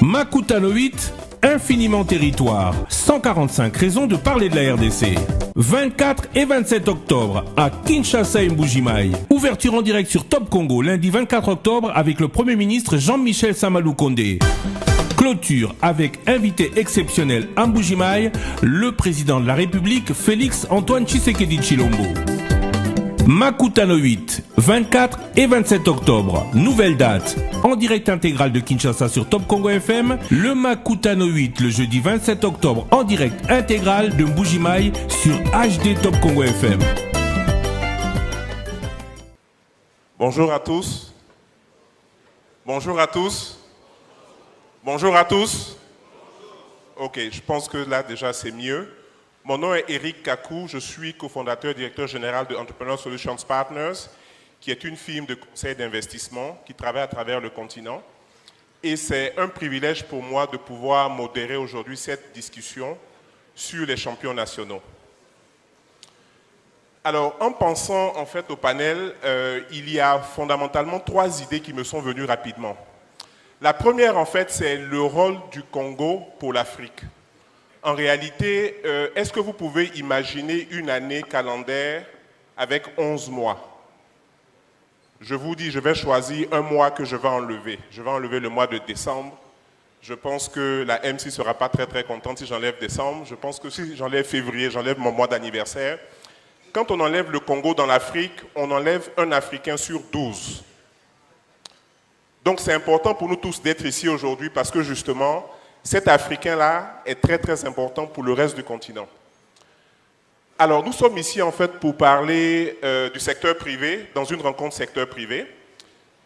Makutano 8, infiniment territoire. 145 raisons de parler de la RDC. 24 et 27 octobre à Kinshasa et Mbuji-Mayi. Ouverture en direct sur Top Congo lundi 24 octobre avec le Premier ministre Jean-Michel Samalou Kondé. Clôture avec invité exceptionnel à Mbuji-Mayi, le président de la République Félix Antoine Tshisekedi Tshilombo. Makutano 8, 24 et 27 octobre. Nouvelle date. En direct intégral de Kinshasa sur Top Congo FM. Le Makutano 8 le jeudi 27 octobre en direct intégral de Mbuji-Mayi sur HD Top Congo FM. Bonjour à tous. Bonjour à tous. Bonjour à tous. Ok, je pense que là déjà c'est mieux. Mon nom est Eric Kakou, je suis cofondateur et directeur général de Entrepreneur Solutions Partners, qui est une firme de conseil d'investissement qui travaille à travers le continent. Et c'est un privilège pour moi de pouvoir modérer aujourd'hui cette discussion sur les champions nationaux. Alors, en pensant en fait au panel, il y a fondamentalement 3 idées qui me sont venues rapidement. La première, en fait, c'est le rôle du Congo pour l'Afrique. En réalité, est-ce que vous pouvez imaginer une année calendaire avec 11 mois? Je vous dis, je vais choisir un mois que je vais enlever. Je vais enlever le mois de décembre. Je pense que la MC ne sera pas très contente si j'enlève décembre. Je pense que si j'enlève février, j'enlève mon mois d'anniversaire. Quand on enlève le Congo dans l'Afrique, on enlève un Africain sur 12. Donc c'est important pour nous tous d'être ici aujourd'hui parce que justement, cet Africain-là est très important pour le reste du continent. Alors, nous sommes ici en fait pour parler du secteur privé, dans une rencontre secteur privé.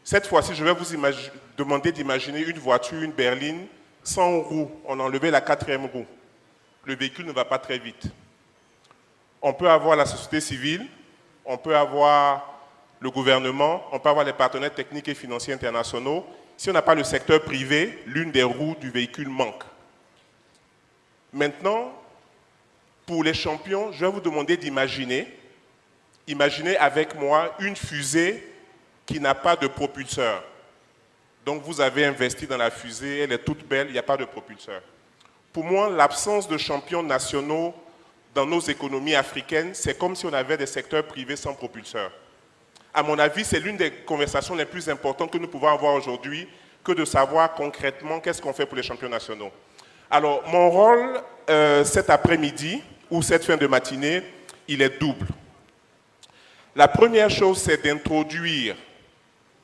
Cette fois-ci, je vais vous demander d'imaginer une voiture, une berline, sans roue. On a enlevé la 4e roue. Le véhicule ne va pas très vite. On peut avoir la société civile, on peut avoir le gouvernement, on peut avoir les partenaires techniques et financiers internationaux. Si on n'a pas le secteur privé, l'une des roues du véhicule manque. Maintenant, pour les champions, je vais vous demander d'imaginer avec moi une fusée qui n'a pas de propulseur. Donc vous avez investi dans la fusée, elle est toute belle, il n'y a pas de propulseur. Pour moi, l'absence de champions nationaux dans nos économies africaines, c'est comme si on avait des secteurs privés sans propulseur. À mon avis, c'est l'une des conversations les plus importantes que nous pouvons avoir aujourd'hui, que de savoir concrètement qu'est-ce qu'on fait pour les champions nationaux. Alors, mon rôle cet après-midi, ou cette fin de matinée, il est double. La première chose, c'est d'introduire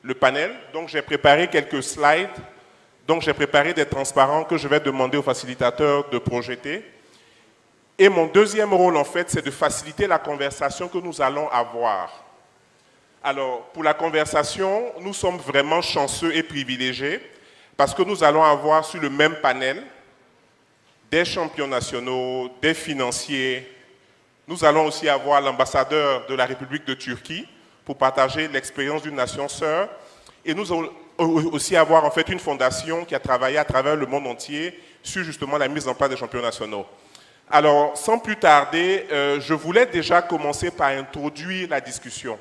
le panel. Donc, j'ai préparé quelques slides. Donc, j'ai préparé des transparents que je vais demander aux facilitateurs de projeter. Et mon deuxième rôle, en fait, c'est de faciliter la conversation que nous allons avoir. Alors, pour la conversation, nous sommes vraiment chanceux et privilégiés parce que nous allons avoir sur le même panel des champions nationaux, des financiers. Nous allons aussi avoir l'ambassadeur de la République de Turquie pour partager l'expérience d'une nation sœur. Et nous allons aussi avoir en fait une fondation qui a travaillé à travers le monde entier sur justement la mise en place des champions nationaux. Alors, sans plus tarder, je voulais déjà commencer par introduire la discussion.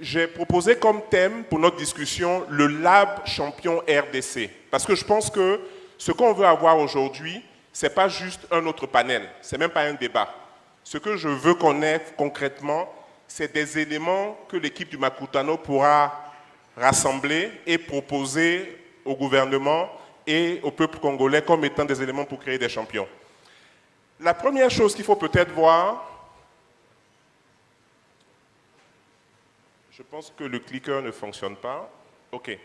J'ai proposé comme thème pour notre discussion le Lab Champion RDC. Parce que je pense que ce qu'on veut avoir aujourd'hui, ce n'est pas juste un autre panel, ce n'est même pas un débat. Ce que je veux qu'on ait concrètement, c'est des éléments que l'équipe du Makutano pourra rassembler et proposer au gouvernement et au peuple congolais comme étant des éléments pour créer des champions. La première chose qu'il faut peut-être voir, je pense que le clicker ne fonctionne pas. OK.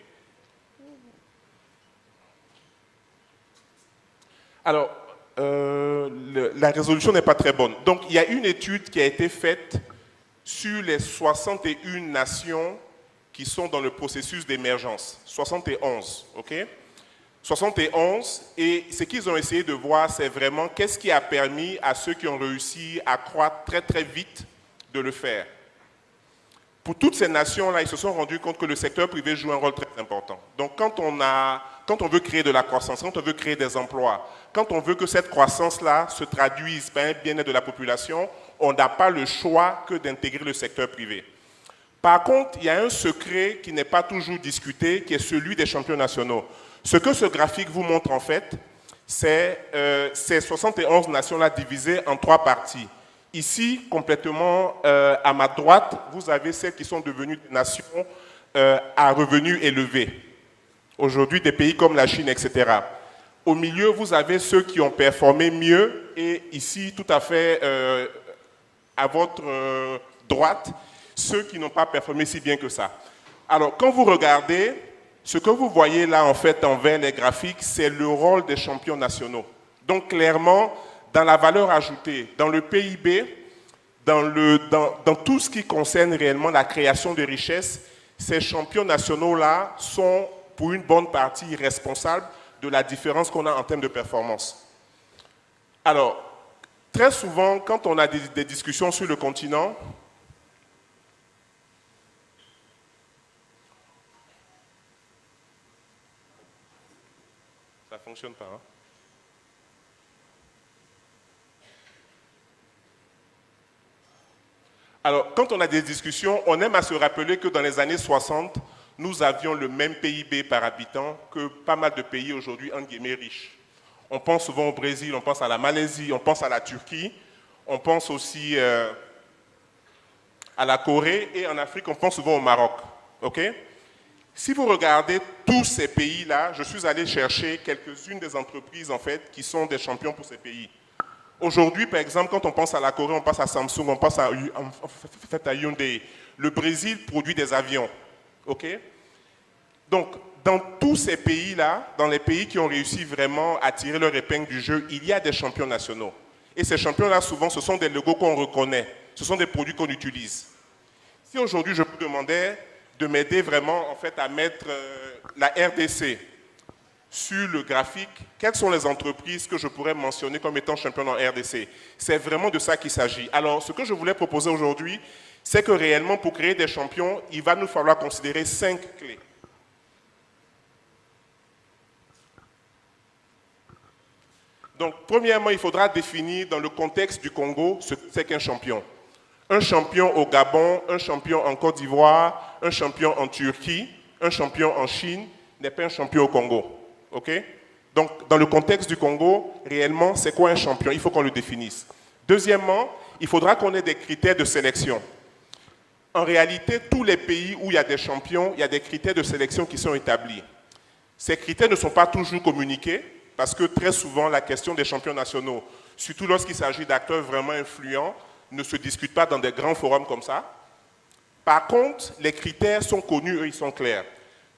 Alors, la résolution n'est pas très bonne. Donc, il y a une étude qui a été faite sur les 61 nations qui sont dans le processus d'émergence. 71, OK? 71, et ce qu'ils ont essayé de voir, c'est vraiment qu'est-ce qui a permis à ceux qui ont réussi à croître très vite de le faire. Pour toutes ces nations-là, ils se sont rendus compte que le secteur privé joue un rôle très important. Donc, quand on veut créer de la croissance, quand on veut créer des emplois, quand on veut que cette croissance-là se traduise par un bien-être de la population, on n'a pas le choix que d'intégrer le secteur privé. Par contre, il y a un secret qui n'est pas toujours discuté, qui est celui des champions nationaux. Ce que ce graphique vous montre en fait, c'est ces 71 nations-là divisées en 3 parties. Ici, complètement à ma droite, vous avez celles qui sont devenues des nations à revenus élevés. Aujourd'hui, des pays comme la Chine, etc. Au milieu, vous avez ceux qui ont performé mieux et ici, tout à fait à votre droite, ceux qui n'ont pas performé si bien que ça. Alors, quand vous regardez, ce que vous voyez là, en fait, en vert, les graphiques, c'est le rôle des champions nationaux. Donc, clairement, dans la valeur ajoutée, dans le PIB, dans tout ce qui concerne réellement la création de richesses, ces champions nationaux-là sont, pour une bonne partie, responsables de la différence qu'on a en termes de performance. Alors, très souvent, quand on a des discussions sur le continent, ça ne fonctionne pas, hein? Alors, quand on a des discussions, on aime à se rappeler que dans les années 60, nous avions le même PIB par habitant que pas mal de pays aujourd'hui, entre guillemets, riches. On pense souvent au Brésil, on pense à la Malaisie, on pense à la Turquie, on pense aussi à la Corée et en Afrique, on pense souvent au Maroc. Okay? Si vous regardez tous ces pays-là, je suis allé chercher quelques-unes des entreprises en fait, qui sont des champions pour ces pays. Aujourd'hui, par exemple, quand on pense à la Corée, on pense à Samsung, on pense à Hyundai. Le Brésil produit des avions. Okay? Donc, dans tous ces pays-là, dans les pays qui ont réussi vraiment à tirer leur épingle du jeu, il y a des champions nationaux. Et ces champions-là, souvent, ce sont des logos qu'on reconnaît. Ce sont des produits qu'on utilise. Si aujourd'hui, je vous demandais de m'aider vraiment en fait, à mettre la RDC sur le graphique, quelles sont les entreprises que je pourrais mentionner comme étant champions en RDC? C'est vraiment de ça qu'il s'agit. Alors, ce que je voulais proposer aujourd'hui, c'est que réellement, pour créer des champions, il va nous falloir considérer 5 clés. Donc, premièrement, il faudra définir dans le contexte du Congo ce que c'est qu'un champion. Un champion au Gabon, un champion en Côte d'Ivoire, un champion en Turquie, un champion en Chine n'est pas un champion au Congo. Okay? Donc, dans le contexte du Congo, réellement, c'est quoi un champion? Il faut qu'on le définisse. Deuxièmement, il faudra qu'on ait des critères de sélection. En réalité, tous les pays où il y a des champions, il y a des critères de sélection qui sont établis. Ces critères ne sont pas toujours communiqués, parce que très souvent, la question des champions nationaux, surtout lorsqu'il s'agit d'acteurs vraiment influents, ne se discute pas dans des grands forums comme ça. Par contre, les critères sont connus, eux, ils sont clairs.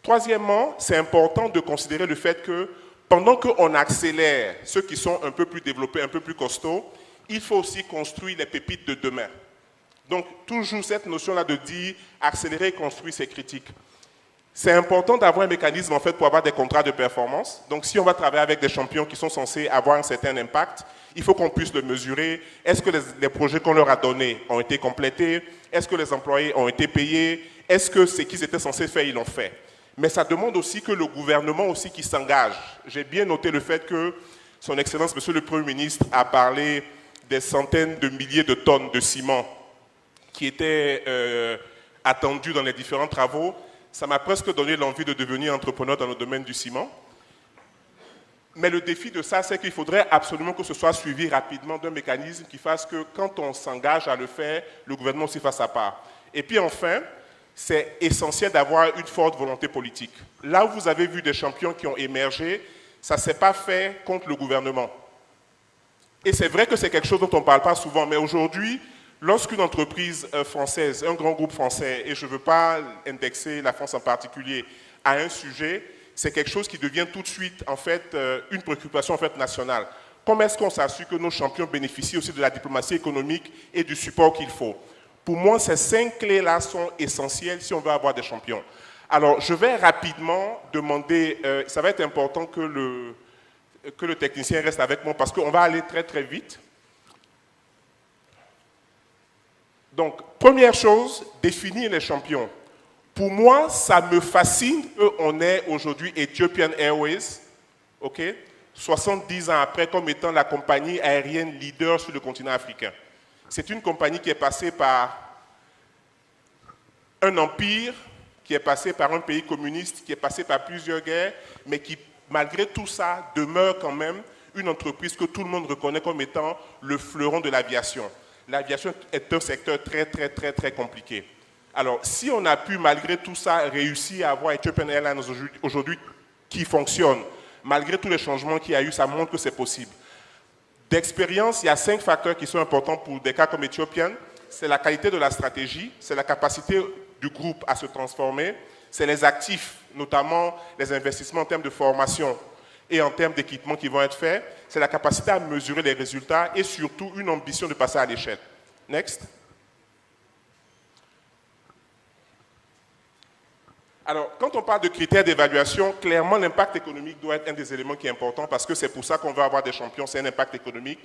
Troisièmement, c'est important de considérer le fait que pendant qu'on accélère ceux qui sont un peu plus développés, un peu plus costauds, il faut aussi construire les pépites de demain. Donc, toujours cette notion-là de dire accélérer et construire, c'est critique. C'est important d'avoir un mécanisme en fait, pour avoir des contrats de performance. Donc, si on va travailler avec des champions qui sont censés avoir un certain impact, il faut qu'on puisse le mesurer. Est-ce que les projets qu'on leur a donnés ont été complétés? Est-ce que les employés ont été payés? Est-ce que ce qu'ils étaient censés faire, ils l'ont fait? Mais ça demande aussi que le gouvernement aussi qui s'engage. J'ai bien noté le fait que son Excellence, Monsieur le Premier ministre, a parlé des centaines de milliers de tonnes de ciment qui étaient attendues dans les différents travaux. Ça m'a presque donné l'envie de devenir entrepreneur dans le domaine du ciment. Mais le défi de ça, c'est qu'il faudrait absolument que ce soit suivi rapidement d'un mécanisme qui fasse que quand on s'engage à le faire, le gouvernement aussi fasse sa part. Et puis enfin, c'est essentiel d'avoir une forte volonté politique. Là où vous avez vu des champions qui ont émergé, ça ne s'est pas fait contre le gouvernement. Et c'est vrai que c'est quelque chose dont on ne parle pas souvent, mais aujourd'hui, lorsqu'une entreprise française, un grand groupe français, et je ne veux pas indexer la France en particulier, a un sujet, c'est quelque chose qui devient tout de suite en fait, une préoccupation en fait, nationale. Comment est-ce qu'on s'assure que nos champions bénéficient aussi de la diplomatie économique et du support qu'il faut? Pour moi, ces 5 clés-là sont essentielles si on veut avoir des champions. Alors, je vais rapidement demander, ça va être important que le technicien reste avec moi parce qu'on va aller très très vite. Donc, première chose, définir les champions. Pour moi, ça me fascine qu'on ait aujourd'hui Ethiopian Airways, okay, 70 ans après, comme étant la compagnie aérienne leader sur le continent africain. C'est une compagnie qui est passée par un empire, qui est passée par un pays communiste, qui est passée par plusieurs guerres, mais qui malgré tout ça, demeure quand même une entreprise que tout le monde reconnaît comme étant le fleuron de l'aviation. L'aviation est un secteur très, très, très, très compliqué. Alors, si on a pu, malgré tout ça, réussir à avoir Ethiopian Airlines aujourd'hui qui fonctionne, malgré tous les changements qu'il y a eu, ça montre que c'est possible. D'expérience, il y a 5 facteurs qui sont importants pour des cas comme Ethiopian. C'est la qualité de la stratégie, c'est la capacité du groupe à se transformer, c'est les actifs, notamment les investissements en termes de formation et en termes d'équipement qui vont être faits, c'est la capacité à mesurer les résultats et surtout une ambition de passer à l'échelle. Next. Alors, quand on parle de critères d'évaluation, clairement, l'impact économique doit être un des éléments qui est important parce que c'est pour ça qu'on veut avoir des champions, c'est un impact économique.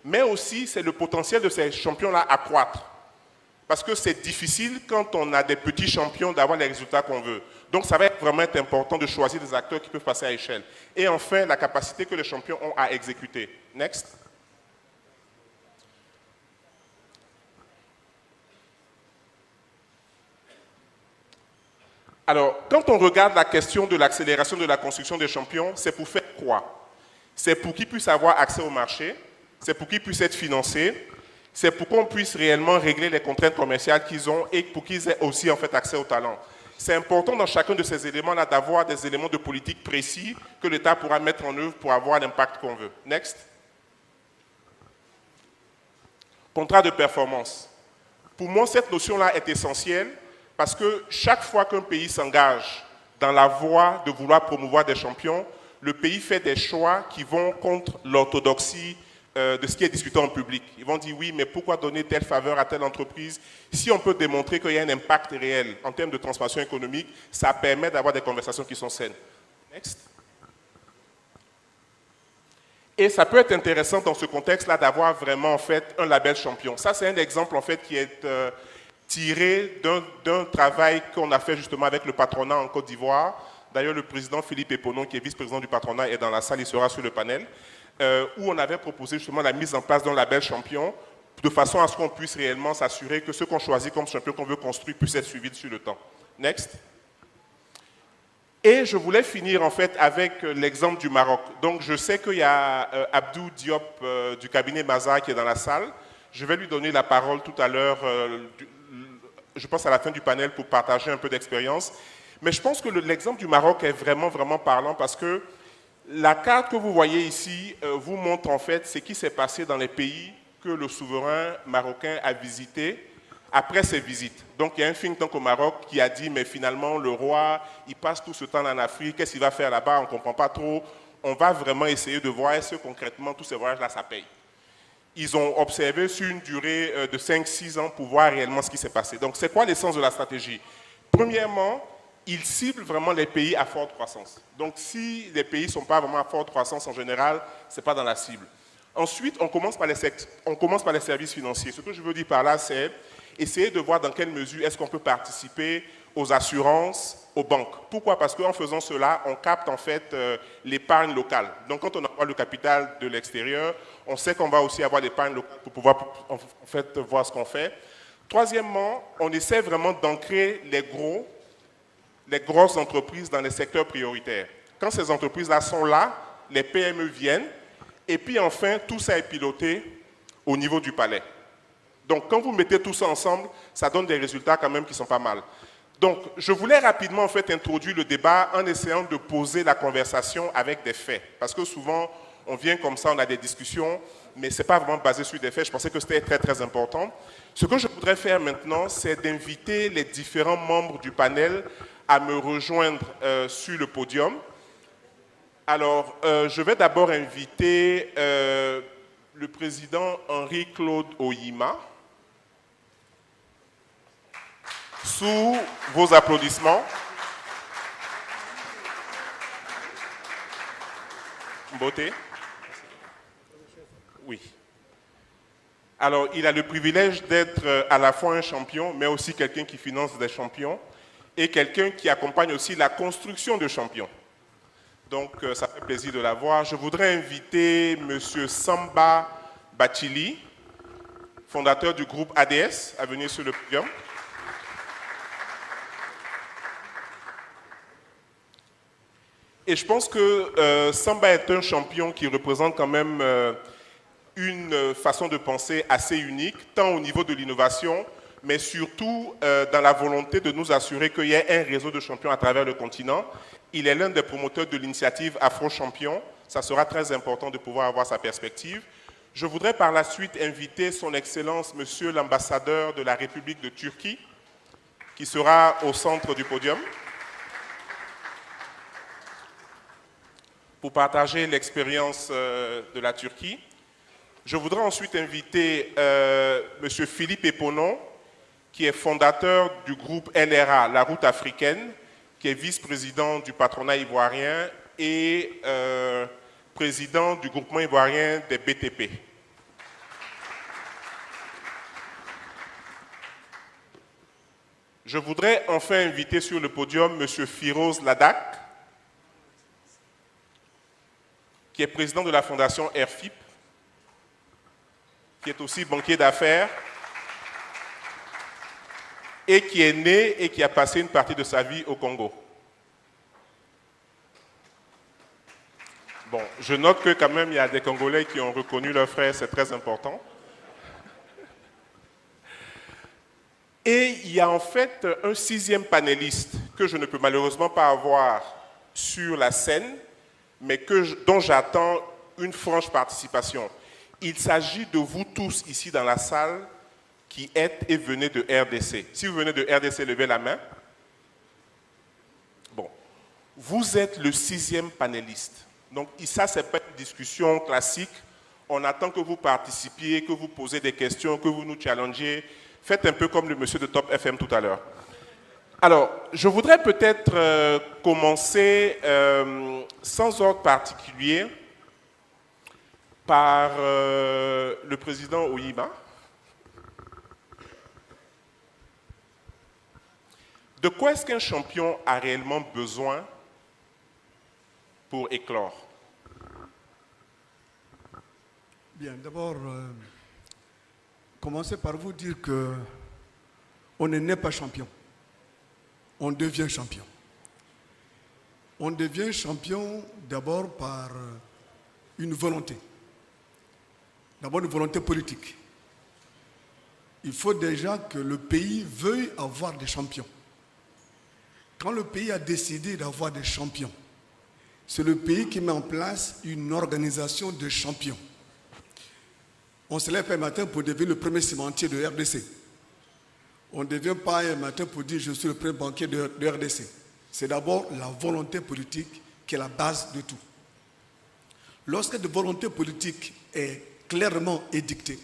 Mais aussi, c'est le potentiel de ces champions-là à croître. Parce que c'est difficile, quand on a des petits champions, d'avoir les résultats qu'on veut. Donc, ça va être vraiment important de choisir des acteurs qui peuvent passer à l'échelle. Et enfin, la capacité que les champions ont à exécuter. Next. Alors, quand on regarde la question de l'accélération de la construction des champions, c'est pour faire quoi? C'est pour qu'ils puissent avoir accès au marché, c'est pour qu'ils puissent être financés, c'est pour qu'on puisse réellement régler les contraintes commerciales qu'ils ont et pour qu'ils aient aussi en fait accès au talent. C'est important dans chacun de ces éléments-là d'avoir des éléments de politique précis que l'État pourra mettre en œuvre pour avoir l'impact qu'on veut. Next. Contrat de performance. Pour moi, cette notion-là est essentielle parce que chaque fois qu'un pays s'engage dans la voie de vouloir promouvoir des champions, le pays fait des choix qui vont contre l'orthodoxie de ce qui est discuté en public. Ils vont dire oui, mais pourquoi donner telle faveur à telle entreprise? Si on peut démontrer qu'il y a un impact réel en termes de transformation économique, ça permet d'avoir des conversations qui sont saines. Next. Et ça peut être intéressant dans ce contexte-là d'avoir vraiment en fait un label champion. Ça, c'est un exemple en fait qui est tiré d'un travail qu'on a fait justement avec le patronat en Côte d'Ivoire. D'ailleurs, le président Philippe Eponon, qui est vice-président du patronat, est dans la salle, il sera sur le panel, où on avait proposé justement la mise en place d'un label champion, de façon à ce qu'on puisse réellement s'assurer que ce qu'on choisit comme champion qu'on veut construire puisse être suivi sur le temps. Next. Et je voulais finir en fait avec l'exemple du Maroc. Donc je sais qu'il y a Abdou Diop du cabinet Mazar qui est dans la salle. Je vais lui donner la parole tout à l'heure, je pense à la fin du panel, pour partager un peu d'expérience. Mais je pense que l'exemple du Maroc est vraiment, vraiment parlant parce que la carte que vous voyez ici vous montre en fait ce qui s'est passé dans les pays que le souverain marocain a visités après ses visites. Donc il y a un think tank au Maroc qui a dit mais finalement le roi, il passe tout ce temps en Afrique, qu'est-ce qu'il va faire là-bas, on ne comprend pas trop. On va vraiment essayer de voir est-ce que concrètement tous ces voyages-là, ça paye. Ils ont observé sur une durée de 5-6 ans pour voir réellement ce qui s'est passé. Donc c'est quoi l'essence de la stratégie? Premièrement, ils ciblent vraiment les pays à forte croissance. Donc si les pays ne sont pas vraiment à forte croissance en général, ce n'est pas dans la cible. Ensuite, on commence par les services financiers. Ce que je veux dire par là, c'est essayer de voir dans quelle mesure est-ce qu'on peut participer aux assurances, aux banques. Pourquoi? Parce qu'en faisant cela, on capte en fait l'épargne locale. Donc quand on envoie le capital de l'extérieur, on sait qu'on va aussi avoir l'épargne locale pour pouvoir en fait voir ce qu'on fait. Troisièmement, on essaie vraiment d'ancrer les grosses entreprises dans les secteurs prioritaires. Quand ces entreprises-là sont là, les PME viennent, et puis enfin, tout ça est piloté au niveau du palais. Donc quand vous mettez tout ça ensemble, ça donne des résultats quand même qui sont pas mal. Donc je voulais rapidement en fait introduire le débat en essayant de poser la conversation avec des faits. Parce que souvent, on vient comme ça, on a des discussions, mais ce n'est pas vraiment basé sur des faits. Je pensais que c'était très très important. Ce que je voudrais faire maintenant, c'est d'inviter les différents membres du panel à me rejoindre sur le podium. Alors, je vais d'abord inviter le président Henri-Claude Oyima. Sous vos applaudissements. Beauté. Oui. Alors, il a le privilège d'être à la fois un champion, mais aussi quelqu'un qui finance des champions et quelqu'un qui accompagne aussi la construction de champions. Donc, ça fait plaisir de l'avoir. Je voudrais inviter M. Samba Bachili, fondateur du groupe ADS, à venir sur le podium. Et je pense que Samba est un champion qui représente quand même une façon de penser assez unique, tant au niveau de l'innovation, mais surtout dans la volonté de nous assurer qu'il y ait un réseau de champions à travers le continent. Il est l'un des promoteurs de l'initiative Afro-Champion. Ça sera très important de pouvoir avoir sa perspective. Je voudrais par la suite inviter son Excellence, Monsieur l'ambassadeur de la République de Turquie, qui sera au centre du podium, pour partager l'expérience de la Turquie. Je voudrais ensuite inviter M. Philippe Eponon, qui est fondateur du groupe LRA, la Route africaine, qui est vice-président du patronat ivoirien et président du groupement ivoirien des BTP. Je voudrais enfin inviter sur le podium M. Firoz Ladak, qui est président de la fondation Airfip, qui est aussi banquier d'affaires et qui est né et qui a passé une partie de sa vie au Congo. Bon, je note que quand même il y a des Congolais qui ont reconnu leur frère, c'est très important. Et il y a en fait un sixième panéliste que je ne peux malheureusement pas avoir sur la scène, mais dont j'attends une franche participation. Il s'agit de vous tous ici dans la salle qui êtes et venez de RDC. Si vous venez de RDC, levez la main. Bon, vous êtes le sixième panéliste. Donc ça, ce n'est pas une discussion classique. On attend que vous participiez, que vous posez des questions, que vous nous challengiez. Faites un peu comme le monsieur de Top FM tout à l'heure. Alors, je voudrais peut-être commencer sans ordre particulier par le président Oyima. De quoi est-ce qu'un champion a réellement besoin pour éclore? Bien, d'abord, commencez par vous dire qu'on ne naît pas champion. On devient champion. On devient champion d'abord par une volonté. D'abord une volonté politique. Il faut déjà que le pays veuille avoir des champions. Quand le pays a décidé d'avoir des champions, c'est le pays qui met en place une organisation de champions. On se lève un matin pour devenir le premier cimentier de RDC. On ne devient pas un matin pour dire je suis le premier banquier de RDC. C'est d'abord la volonté politique qui est la base de tout. Lorsque cette volonté politique est clairement édictée,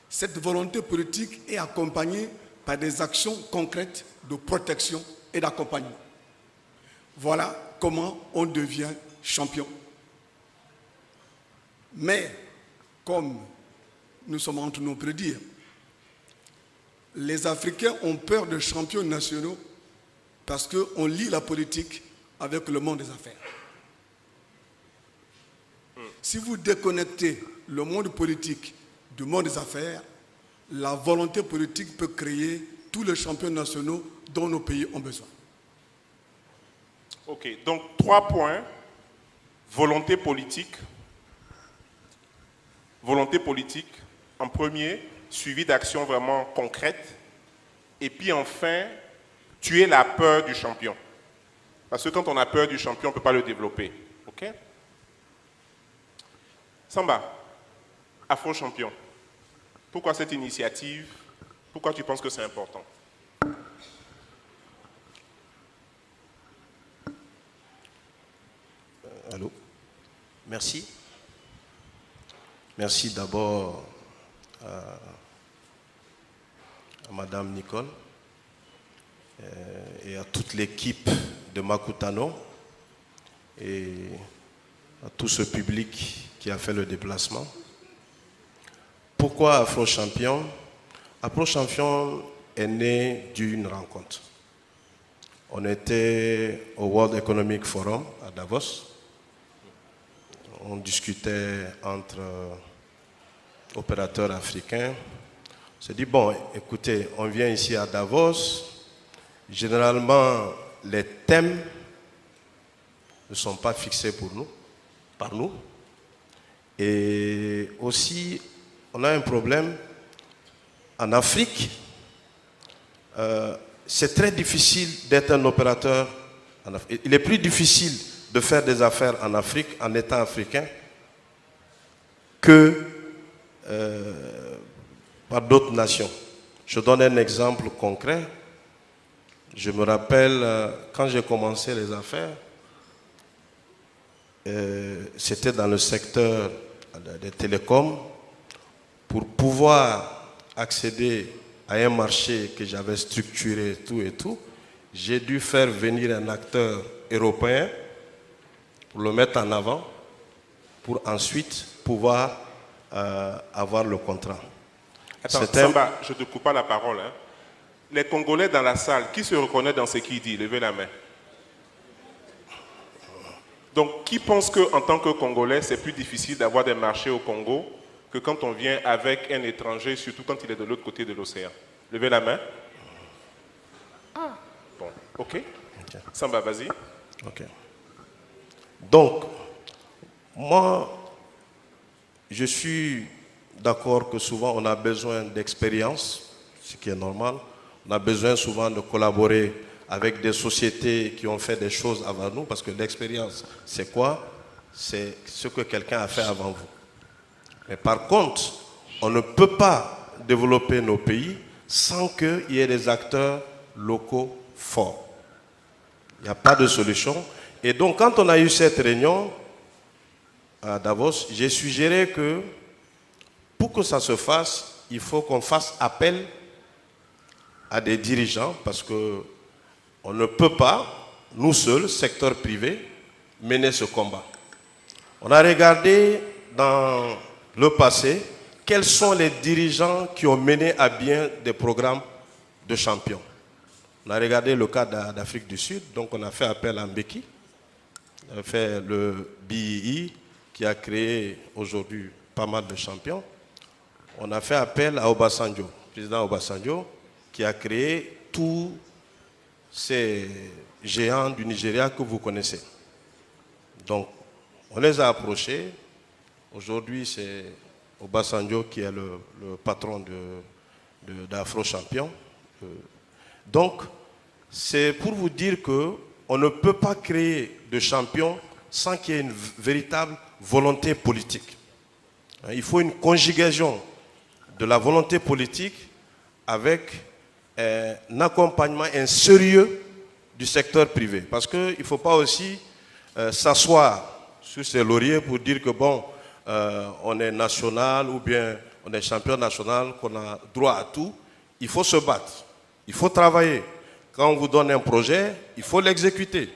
cette volonté politique est accompagnée par des actions concrètes de protection et d'accompagnement. Voilà comment on devient champion. Mais, comme nous sommes entre nous pour le dire, les Africains ont peur de champions nationaux parce qu'on lie la politique avec le monde des affaires. Si vous déconnectez le monde politique du monde des affaires, la volonté politique peut créer tous les champions nationaux dont nos pays ont besoin. Ok, donc 3 points. Volonté politique en premier, suivi d'actions vraiment concrètes. Et puis enfin, tuer la peur du champion. Parce que quand on a peur du champion, on ne peut pas le développer. Ok? Samba, Afro-champion. Pourquoi cette initiative? Pourquoi tu penses que c'est important? Allô? Merci. Merci d'abord à Madame Nicole et à toute l'équipe de Makutano et à tout ce public qui a fait le déplacement. Pourquoi Afro-champion? Afro-champion est né d'une rencontre. On était au World Economic Forum à Davos. On discutait entre opérateurs africains. On s'est dit, bon, écoutez, on vient ici à Davos. Généralement, les thèmes ne sont pas fixés par nous. Et aussi, on a un problème en Afrique. C'est très difficile d'être un opérateur en Afrique. Il est plus difficile de faire des affaires en Afrique, en étant africain, que par d'autres nations. Je donne un exemple concret. Je me rappelle, quand j'ai commencé les affaires, c'était dans le secteur des télécoms. Pour pouvoir accéder à un marché que j'avais structuré tout, j'ai dû faire venir un acteur européen pour le mettre en avant, pour ensuite pouvoir avoir le contrat. Attends, Samba, je ne te coupe pas la parole. Hein. Les Congolais dans la salle, qui se reconnaît dans ce qu'il dit? Levez la main. Donc, qui pense qu'en tant que Congolais, c'est plus difficile d'avoir des marchés au Congo que quand on vient avec un étranger, surtout quand il est de l'autre côté de l'océan? Levez la main. Ah, bon, ok. Samba, vas-y. Ok. Donc, moi, je suis d'accord que souvent on a besoin d'expérience, ce qui est normal. On a besoin souvent de collaborer avec des sociétés qui ont fait des choses avant nous, parce que l'expérience, c'est quoi? C'est ce que quelqu'un a fait avant vous. Mais par contre, on ne peut pas développer nos pays sans qu'il y ait des acteurs locaux forts. Il n'y a pas de solution. Et donc, quand on a eu cette réunion à Davos, j'ai suggéré que pour que ça se fasse, il faut qu'on fasse appel à des dirigeants, parce qu'on ne peut pas, nous seuls, secteur privé, mener ce combat. On a regardé dans le passé quels sont les dirigeants qui ont mené à bien des programmes de champions. On a regardé le cas d'Afrique du Sud, donc on a fait appel à Mbeki, on a fait le BII qui a créé aujourd'hui pas mal de champions. On a fait appel à Obasanjo, président Obasanjo, qui a créé tous ces géants du Nigeria que vous connaissez. Donc, on les a approchés. Aujourd'hui, c'est Obasanjo qui est le patron d'Afro Champion. Donc, c'est pour vous dire qu'on ne peut pas créer de champions sans qu'il y ait une véritable volonté politique. Il faut une conjugaison de la volonté politique avec un accompagnement, un sérieux du secteur privé. Parce qu'il ne faut pas aussi s'asseoir sur ses lauriers pour dire que bon, on est national ou bien on est champion national, qu'on a droit à tout. Il faut se battre, il faut travailler. Quand on vous donne un projet, il faut l'exécuter.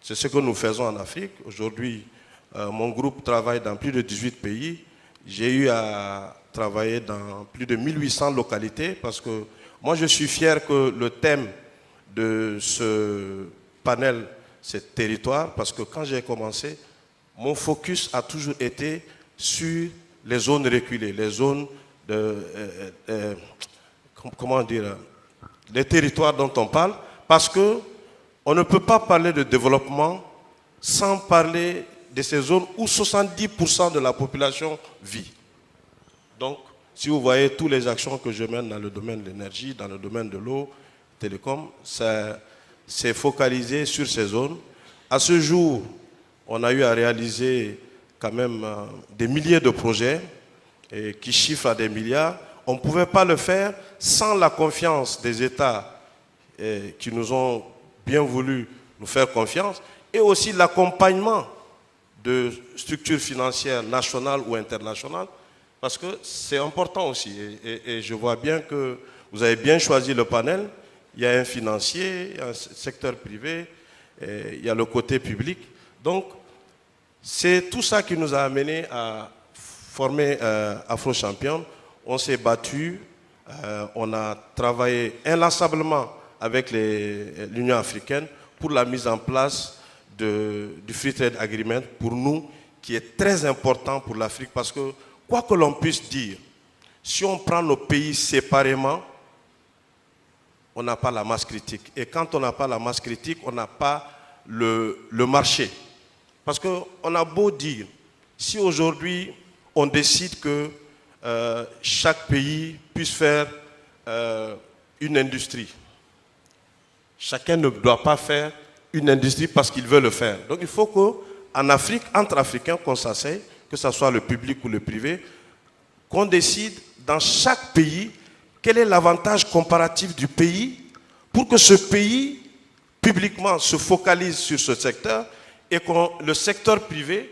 C'est ce que nous faisons en Afrique. Aujourd'hui, mon groupe travaille dans plus de 18 pays. J'ai eu à travailler dans plus de 1800 localités parce que moi, je suis fier que le thème de ce panel, c'est territoire, parce que quand j'ai commencé, mon focus a toujours été sur les zones reculées, les zones comment dire, les territoires dont on parle, parce qu'on ne peut pas parler de développement sans parler de ces zones où 70% de la population vit. Donc, si vous voyez toutes les actions que je mène dans le domaine de l'énergie, dans le domaine de l'eau, télécom, c'est focalisé sur ces zones. À ce jour, on a eu à réaliser quand même des milliers de projets qui chiffrent à des milliards. On ne pouvait pas le faire sans la confiance des États qui nous ont bien voulu nous faire confiance, et aussi l'accompagnement de structures financières nationales ou internationales, parce que c'est important aussi. Et je vois bien que vous avez bien choisi le panel. Il y a un financier, il y a un secteur privé, il y a le côté public. Donc, c'est tout ça qui nous a amené à former Afro Champion. On s'est battu, on a travaillé inlassablement avec l'Union africaine pour la mise en place du Free Trade Agreement, pour nous, qui est très important pour l'Afrique, parce que, quoi que l'on puisse dire, si on prend nos pays séparément, on n'a pas la masse critique. Et quand on n'a pas la masse critique, on n'a pas le marché. Parce qu'on a beau dire, si aujourd'hui on décide que chaque pays puisse faire une industrie, chacun ne doit pas faire une industrie parce qu'il veut le faire. Donc il faut qu'en Afrique, entre Africains, qu'on s'asseye, que ce soit le public ou le privé, qu'on décide dans chaque pays quel est l'avantage comparatif du pays pour que ce pays, publiquement, se focalise sur ce secteur et que le secteur privé,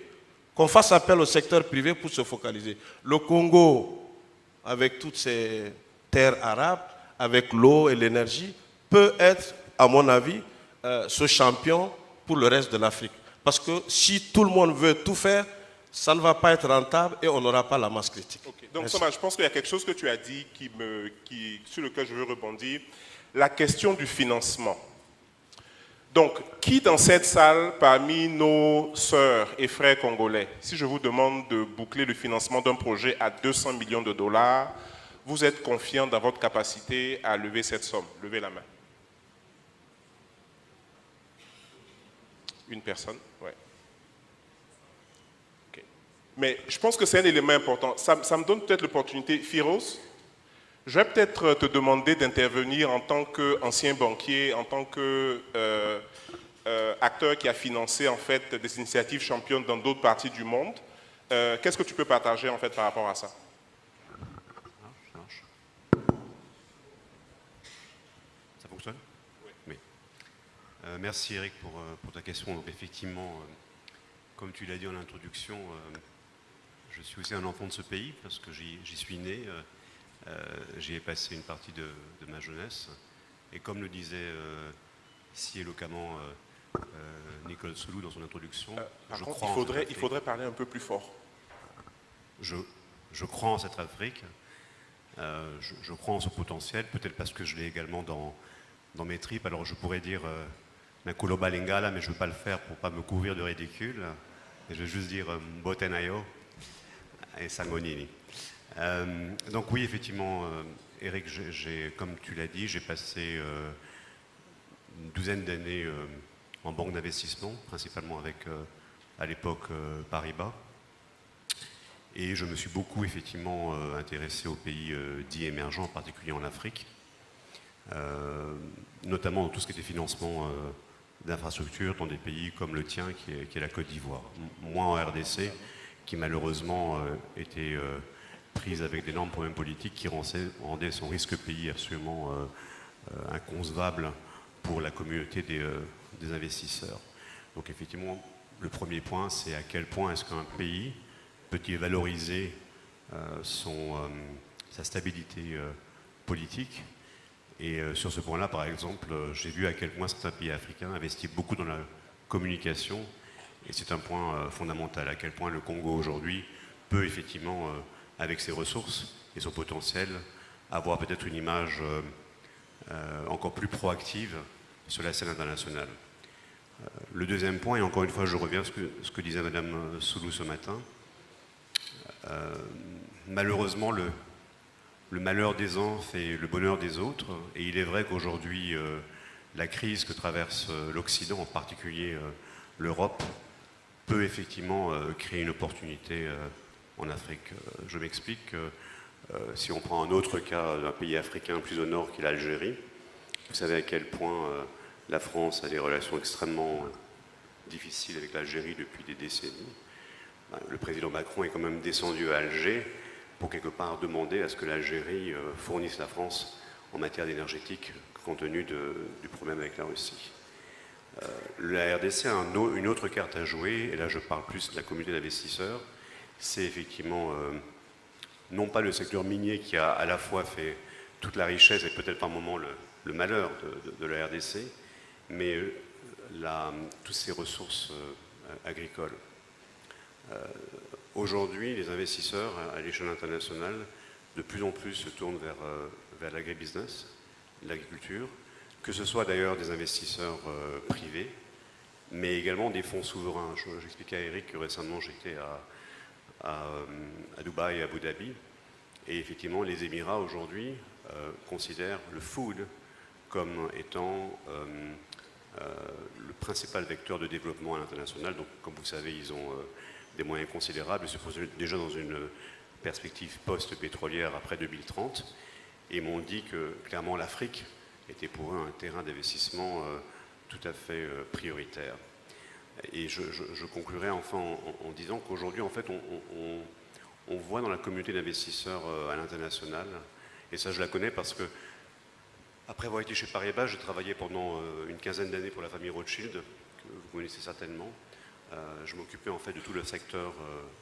qu'on fasse appel au secteur privé pour se focaliser. Le Congo, avec toutes ses terres arabes, avec l'eau et l'énergie, peut être, à mon avis, ce champion pour le reste de l'Afrique. Parce que si tout le monde veut tout faire, ça ne va pas être rentable et on n'aura pas la masse critique. Okay. Donc Thomas, je pense qu'il y a quelque chose que tu as dit sur lequel je veux rebondir. La question du financement. Donc, qui dans cette salle, parmi nos sœurs et frères congolais, si je vous demande de boucler le financement d'un projet à 200 millions de dollars, vous êtes confiant dans votre capacité à lever cette somme? Levez la main. Une personne? Oui. Okay. Mais je pense que c'est un élément important. Ça me donne peut-être l'opportunité. Firoz, je vais peut-être te demander d'intervenir en tant qu'ancien banquier, en tant qu'acteur qui a financé en fait des initiatives championnes dans d'autres parties du monde. Qu'est-ce que tu peux partager en fait par rapport à ça? Ça fonctionne? Oui. Merci Eric pour ta question. Donc effectivement, comme tu l'as dit en introduction, je suis aussi un enfant de ce pays parce que j'y suis né. J'y ai passé une partie de ma jeunesse. Et comme le disait si éloquemment Nicole Soulou dans son introduction, par contre, il faudrait parler un peu plus fort. Je crois en cette Afrique. Je crois en son potentiel, peut-être parce que je l'ai également dans mes tripes. Alors je pourrais dire Nakolo Balingala, mais je ne veux pas le faire pour ne pas me couvrir de ridicule. Et je vais juste dire Mbotenayo et Sangonini. Donc oui, effectivement, Eric, comme tu l'as dit, j'ai passé une douzaine d'années en banque d'investissement, principalement avec, à l'époque, Paribas. Et je me suis beaucoup, effectivement, intéressé aux pays dits émergents, en particulier en Afrique, notamment dans tout ce qui était financement d'infrastructures dans des pays comme le tien, qui est la Côte d'Ivoire. Moi, en RDC, qui malheureusement était prise avec d'énormes problèmes politiques qui rendaient son risque pays absolument inconcevable pour la communauté des investisseurs. Donc effectivement, le premier point, c'est à quel point est-ce qu'un pays peut-il valoriser sa stabilité politique. Et sur ce point-là, par exemple, j'ai vu à quel point certains pays africains investissent beaucoup dans la communication. Et c'est un point fondamental, à quel point le Congo aujourd'hui peut effectivement, avec ses ressources et son potentiel, avoir peut-être une image encore plus proactive sur la scène internationale. Le deuxième point, et encore une fois je reviens à ce que disait Madame Soulou ce matin, malheureusement le malheur des uns fait le bonheur des autres, et il est vrai qu'aujourd'hui la crise que traverse l'Occident, en particulier l'Europe, peut effectivement créer une opportunité en Afrique. Je m'explique, si on prend un autre cas d'un pays africain plus au nord qu'est l'Algérie, vous savez à quel point la France a des relations extrêmement difficiles avec l'Algérie depuis des décennies. Le président Macron est quand même descendu à Alger pour quelque part demander à ce que l'Algérie fournisse la France en matière énergétique compte tenu du problème avec la Russie. La RDC a une autre carte à jouer, et là je parle plus de la communauté d'investisseurs, c'est effectivement non pas le secteur minier qui a à la fois fait toute la richesse et peut-être par moment le malheur de la RDC, mais toutes ces ressources agricoles. Aujourd'hui, les investisseurs à l'échelle internationale de plus en plus se tournent vers l'agribusiness, l'agriculture, que ce soit d'ailleurs des investisseurs privés, mais également des fonds souverains. J'expliquais à Eric que récemment j'étais à Dubaï et à Abu Dhabi, et effectivement les Émirats aujourd'hui considèrent le food comme étant le principal vecteur de développement à l'international. Donc, comme vous savez, ils ont des moyens considérables. Ils se posent déjà dans une perspective post-pétrolière après 2030 et m'ont dit que clairement l'Afrique était pour eux un terrain d'investissement tout à fait prioritaire. Et je conclurai enfin en disant qu'aujourd'hui, en fait, on voit dans la communauté d'investisseurs à l'international, et ça je la connais parce que après avoir été chez Paribas, j'ai travaillé pendant une quinzaine d'années pour la famille Rothschild, que vous connaissez certainement. Je m'occupais en fait de tout le secteur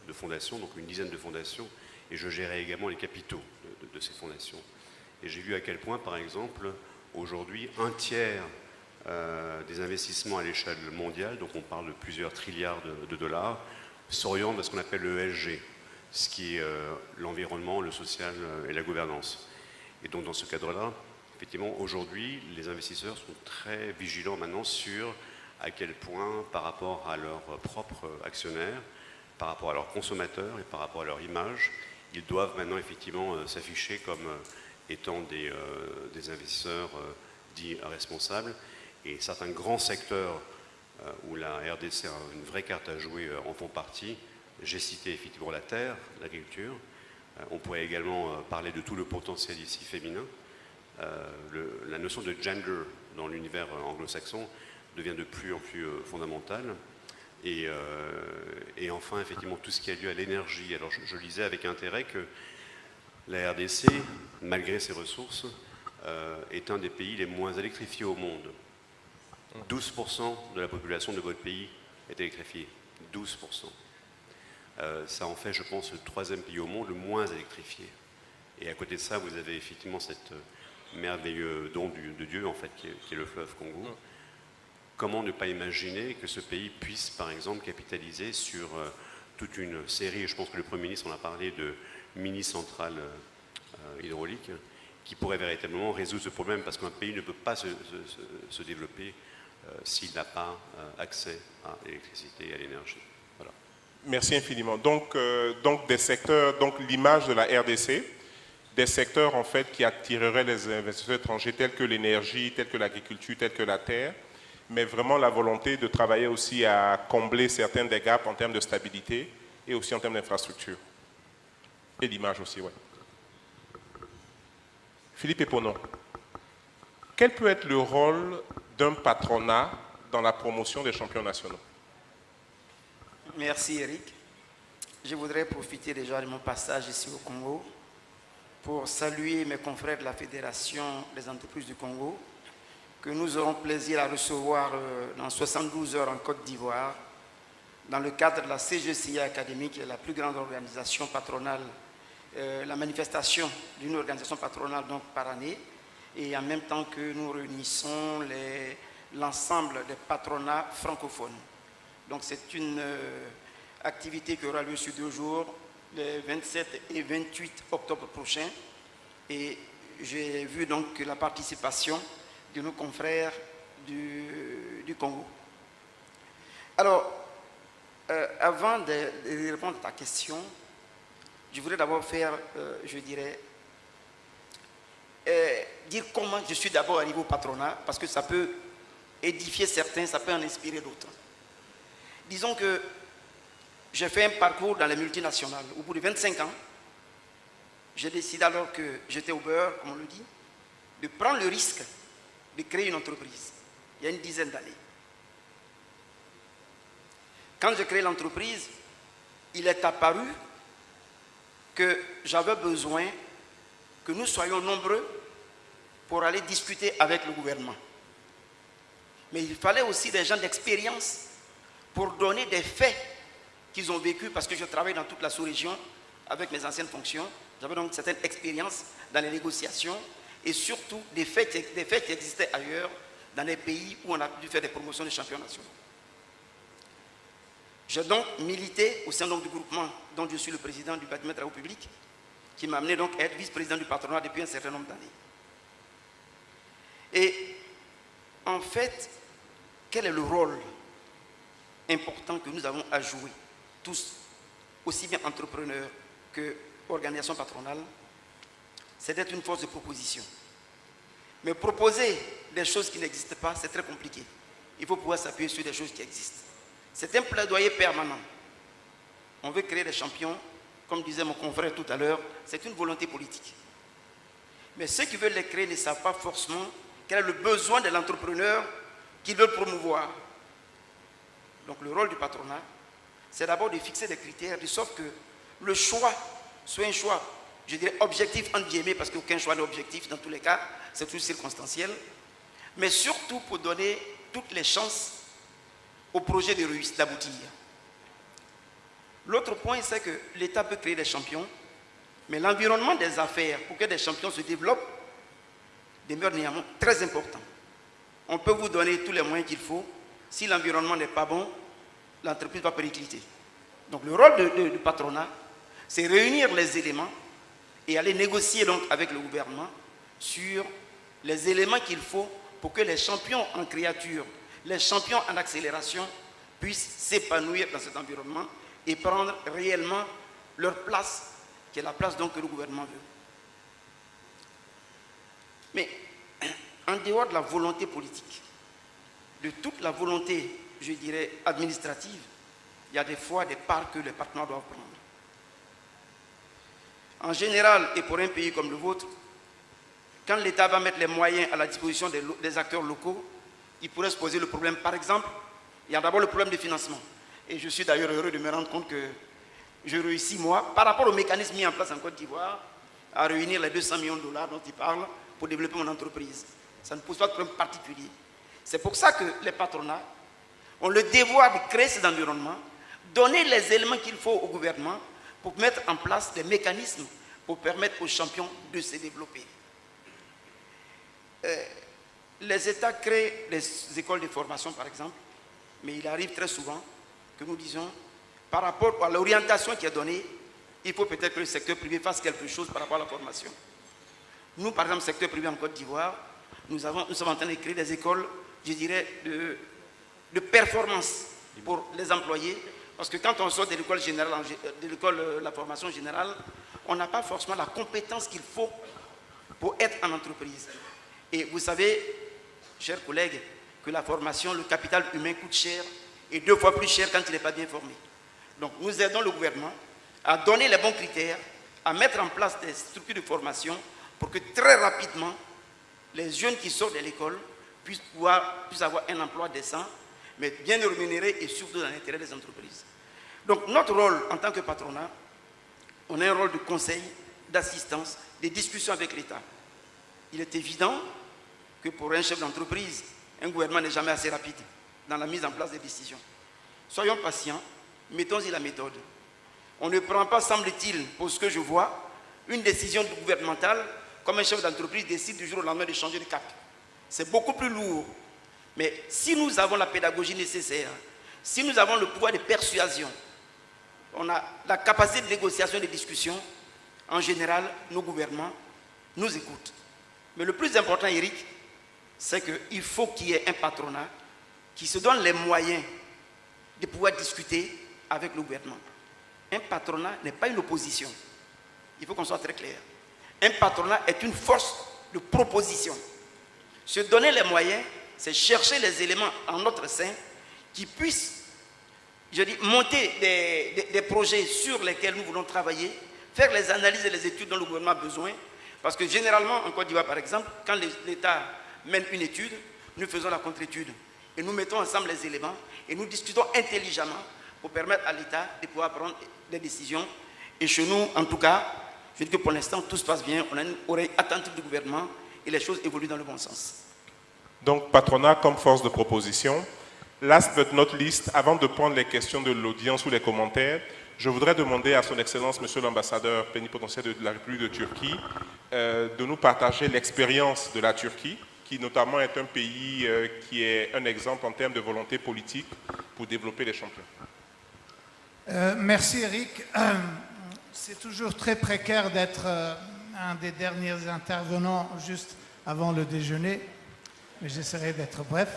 de fondations, donc une dizaine de fondations, et je gérais également les capitaux de ces fondations. Et j'ai vu à quel point, par exemple, aujourd'hui, un tiers des investissements à l'échelle mondiale, donc on parle de plusieurs trilliards de dollars, s'orientent vers ce qu'on appelle le ESG, ce qui est l'environnement, le social et la gouvernance. Et donc dans ce cadre-là, effectivement, aujourd'hui, les investisseurs sont très vigilants maintenant sur à quel point, par rapport à leurs propres actionnaires, par rapport à leurs consommateurs et par rapport à leur image, ils doivent maintenant effectivement s'afficher comme étant des investisseurs dits responsables. Et certains grands secteurs où la RDC a une vraie carte à jouer en font partie. J'ai cité effectivement la terre, l'agriculture. On pourrait également parler de tout le potentiel ici féminin. La notion de gender dans l'univers anglo-saxon devient de plus en plus fondamentale. Et enfin, effectivement, tout ce qui a lieu à l'énergie. Alors, je lisais avec intérêt que la RDC, malgré ses ressources, est un des pays les moins électrifiés au monde. 12% de la population de votre pays est électrifiée. 12%. Ça en fait, je pense, le troisième pays au monde le moins électrifié. Et à côté de ça, vous avez effectivement cette merveilleux don de Dieu, en fait, qui est le fleuve Congo. Comment ne pas imaginer que ce pays puisse, par exemple, capitaliser sur toute une série, et je pense que le Premier ministre en a parlé, de mini-centrales hydrauliques, qui pourraient véritablement résoudre ce problème, parce qu'un pays ne peut pas se développer s'il n'a pas accès à l'électricité et à l'énergie. Voilà. Merci infiniment. Donc des secteurs, donc l'image de la RDC, des secteurs en fait qui attireraient les investisseurs étrangers tels que l'énergie, tels que l'agriculture, tels que la terre, mais vraiment la volonté de travailler aussi à combler certains des gaps en termes de stabilité et aussi en termes d'infrastructure. Et d'image aussi, oui. Philippe Eponon, quel peut être le rôle d'un patronat dans la promotion des champions nationaux? Merci Eric. Je voudrais profiter déjà de mon passage ici au Congo pour saluer mes confrères de la Fédération des entreprises du Congo que nous aurons plaisir à recevoir dans 72 heures en Côte d'Ivoire dans le cadre de la CGCIA académique, la plus grande organisation patronale, la manifestation d'une organisation patronale donc par année, et en même temps que nous réunissons l'ensemble des patronats francophones. Donc c'est une activité qui aura lieu sur 2 jours, les 27 et 28 octobre prochains, et j'ai vu donc la participation de nos confrères du Congo. Alors, avant de répondre à ta question, je voudrais d'abord faire, je dirais, dire comment je suis d'abord arrivé au patronat, parce que ça peut édifier certains, ça peut en inspirer d'autres. Disons que j'ai fait un parcours dans les multinationales. Au bout de 25 ans, j'ai décidé, alors que j'étais au beurre, comme on le dit, de prendre le risque de créer une entreprise, il y a une dizaine d'années. Quand j'ai créé l'entreprise, il est apparu que j'avais besoin que nous soyons nombreux pour aller discuter avec le gouvernement. Mais il fallait aussi des gens d'expérience pour donner des faits qu'ils ont vécus, parce que je travaille dans toute la sous-région avec mes anciennes fonctions. J'avais donc une certaine expérience dans les négociations et surtout des faits qui existaient ailleurs dans les pays où on a dû faire des promotions de champions nationaux. J'ai donc milité au sein donc du groupement dont je suis le président du bâtiment de travaux publics, qui m'a amené donc à être vice-président du patronat depuis un certain nombre d'années. Et en fait, quel est le rôle important que nous avons à jouer, tous, aussi bien entrepreneurs que organisations patronales? C'est d'être une force de proposition. Mais proposer des choses qui n'existent pas, c'est très compliqué. il faut pouvoir s'appuyer sur des choses qui existent. C'est un plaidoyer permanent. On veut créer des champions, comme disait mon confrère tout à l'heure, c'est une volonté politique. Mais ceux qui veulent les créer ne savent pas forcément quel est le besoin de l'entrepreneur qu'ils veulent promouvoir. Donc le rôle du patronat, c'est d'abord de fixer des critères, de sorte que le choix soit un choix, je dirais objectif entre guillemets, parce qu'aucun choix n'est objectif dans tous les cas, c'est toujours circonstanciel, mais surtout pour donner toutes les chances au projet de réussite, d'aboutir. L'autre point, c'est que l'État peut créer des champions, mais l'environnement des affaires, pour que des champions se développent, demeure néanmoins très important. On peut vous donner tous les moyens qu'il faut. Si l'environnement n'est pas bon, l'entreprise va péricliter. Donc le rôle du patronat, c'est réunir les éléments et aller négocier donc avec le gouvernement sur les éléments qu'il faut pour que les champions en créature, les champions en accélération puissent s'épanouir dans cet environnement et prendre réellement leur place, qui est la place donc que le gouvernement veut. Mais en dehors de la volonté politique, de toute la volonté, je dirais, administrative, il y a des fois des parts que les partenaires doivent prendre. En général, et pour un pays comme le vôtre, quand l'État va mettre les moyens à la disposition des acteurs locaux, il pourrait se poser le problème. Par exemple, il y a d'abord le problème de financement. Et je suis d'ailleurs heureux de me rendre compte que je réussis, moi, par rapport au mécanisme mis en place en Côte d'Ivoire, à réunir les 200 millions de dollars dont il parle pour développer mon entreprise. Ça ne pose pas de problème particulier. C'est pour ça que les patronats ont le devoir de créer ces environnements, donner les éléments qu'il faut au gouvernement pour mettre en place des mécanismes pour permettre aux champions de se développer. Les États créent les écoles de formation, par exemple, mais il arrive très souvent que nous disons, par rapport à l'orientation qui est donnée, il faut peut-être que le secteur privé fasse quelque chose par rapport à la formation. Nous, par exemple, secteur privé en Côte d'Ivoire, nous sommes en train de créer des écoles, je dirais, de performance pour les employés. Parce que quand on sort de l'école générale, de l'école la formation générale, on n'a pas forcément la compétence qu'il faut pour être en entreprise. Et vous savez, chers collègues, que la formation, le capital humain coûte cher et 2 fois plus cher quand il n'est pas bien formé. Donc nous aidons le gouvernement à donner les bons critères, à mettre en place des structures de formation pour que très rapidement, les jeunes qui sortent de l'école puissent avoir un emploi décent, mais bien rémunéré et surtout dans l'intérêt des entreprises. Donc notre rôle en tant que patronat, on a un rôle de conseil, d'assistance, de discussion avec l'État. Il est évident que pour un chef d'entreprise, un gouvernement n'est jamais assez rapide dans la mise en place des décisions. Soyons patients, mettons-y la méthode. On ne prend pas, semble-t-il, pour ce que je vois, une décision gouvernementale comme un chef d'entreprise décide du jour au lendemain de changer de cap. C'est beaucoup plus lourd. Mais si nous avons la pédagogie nécessaire, si nous avons le pouvoir de persuasion, on a la capacité de négociation et de discussion, en général, nos gouvernements nous écoutent. Mais le plus important, Eric, c'est qu'il faut qu'il y ait un patronat qui se donne les moyens de pouvoir discuter avec le gouvernement. Un patronat n'est pas une opposition. Il faut qu'on soit très clair. Un patronat est une force de proposition. Se donner les moyens, c'est chercher les éléments en notre sein qui puissent, je dis, monter des projets sur lesquels nous voulons travailler, faire les analyses et les études dont le gouvernement a besoin. Parce que généralement, en Côte d'Ivoire par exemple, quand l'État mène une étude, nous faisons la contre-étude. Et nous mettons ensemble les éléments et nous discutons intelligemment pour permettre à l'État de pouvoir prendre des décisions. Et chez nous, en tout cas, je dis que pour l'instant, tout se passe bien. On a une oreille attentive du gouvernement et les choses évoluent dans le bon sens. Donc, patronat comme force de proposition. Last but not least, avant de prendre les questions de l'audience ou les commentaires, je voudrais demander à son Excellence, Monsieur l'ambassadeur plénipotentiaire de la République de Turquie, de nous partager l'expérience de la Turquie, qui notamment est un pays qui est un exemple en termes de volonté politique pour développer les champions. Merci Eric. C'est toujours très précaire d'être un des derniers intervenants juste avant le déjeuner, mais j'essaierai d'être bref.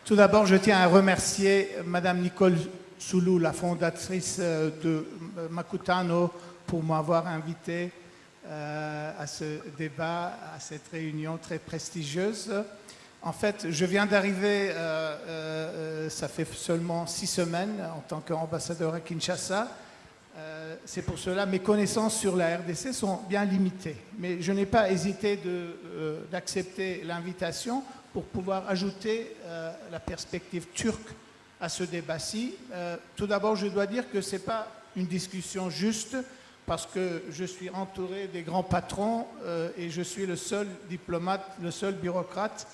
Tout d'abord, je tiens à remercier Madame Nicole Soulou, la fondatrice de Makutano, pour m'avoir invité à ce débat, à cette réunion très prestigieuse. En fait, je viens d'arriver, ça fait seulement 6 semaines en tant qu'ambassadeur à Kinshasa. C'est pour cela mes connaissances sur la RDC sont bien limitées. Mais je n'ai pas hésité d'accepter l'invitation pour pouvoir ajouter la perspective turque à ce débat-ci. Tout d'abord, je dois dire que ce n'est pas une discussion juste parce que je suis entouré des grands patrons et je suis le seul diplomate, le seul bureaucrate.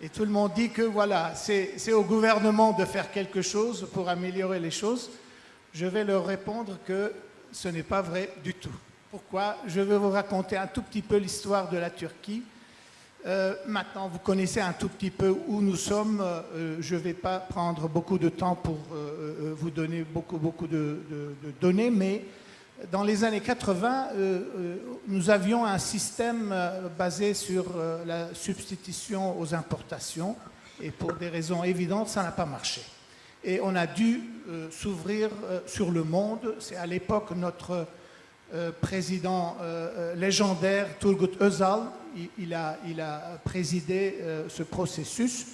Et tout le monde dit que voilà, c'est au gouvernement de faire quelque chose pour améliorer les choses. Je vais leur répondre que ce n'est pas vrai du tout. Pourquoi? Je vais vous raconter un tout petit peu l'histoire de la Turquie. Maintenant, vous connaissez un tout petit peu où nous sommes. Je ne vais pas prendre beaucoup de temps pour vous donner beaucoup de données, mais dans les années 80, nous avions un système basé sur la substitution aux importations et pour des raisons évidentes, ça n'a pas marché. Et on a dû s'ouvrir sur le monde. C'est à l'époque notre président légendaire, Turgut Özal, il a présidé ce processus.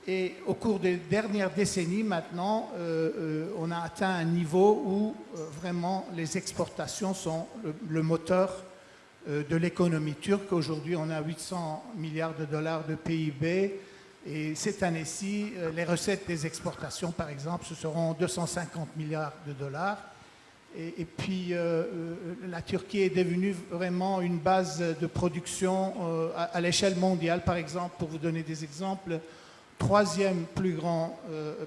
Et au cours des dernières décennies, maintenant, on a atteint un niveau où vraiment les exportations sont le moteur de l'économie turque. Aujourd'hui, on a 800 milliards de dollars de PIB. Et cette année-ci, les recettes des exportations, par exemple, ce seront 250 milliards de dollars. Et puis, la Turquie est devenue vraiment une base de production à l'échelle mondiale. Par exemple, pour vous donner des exemples, 3e plus grand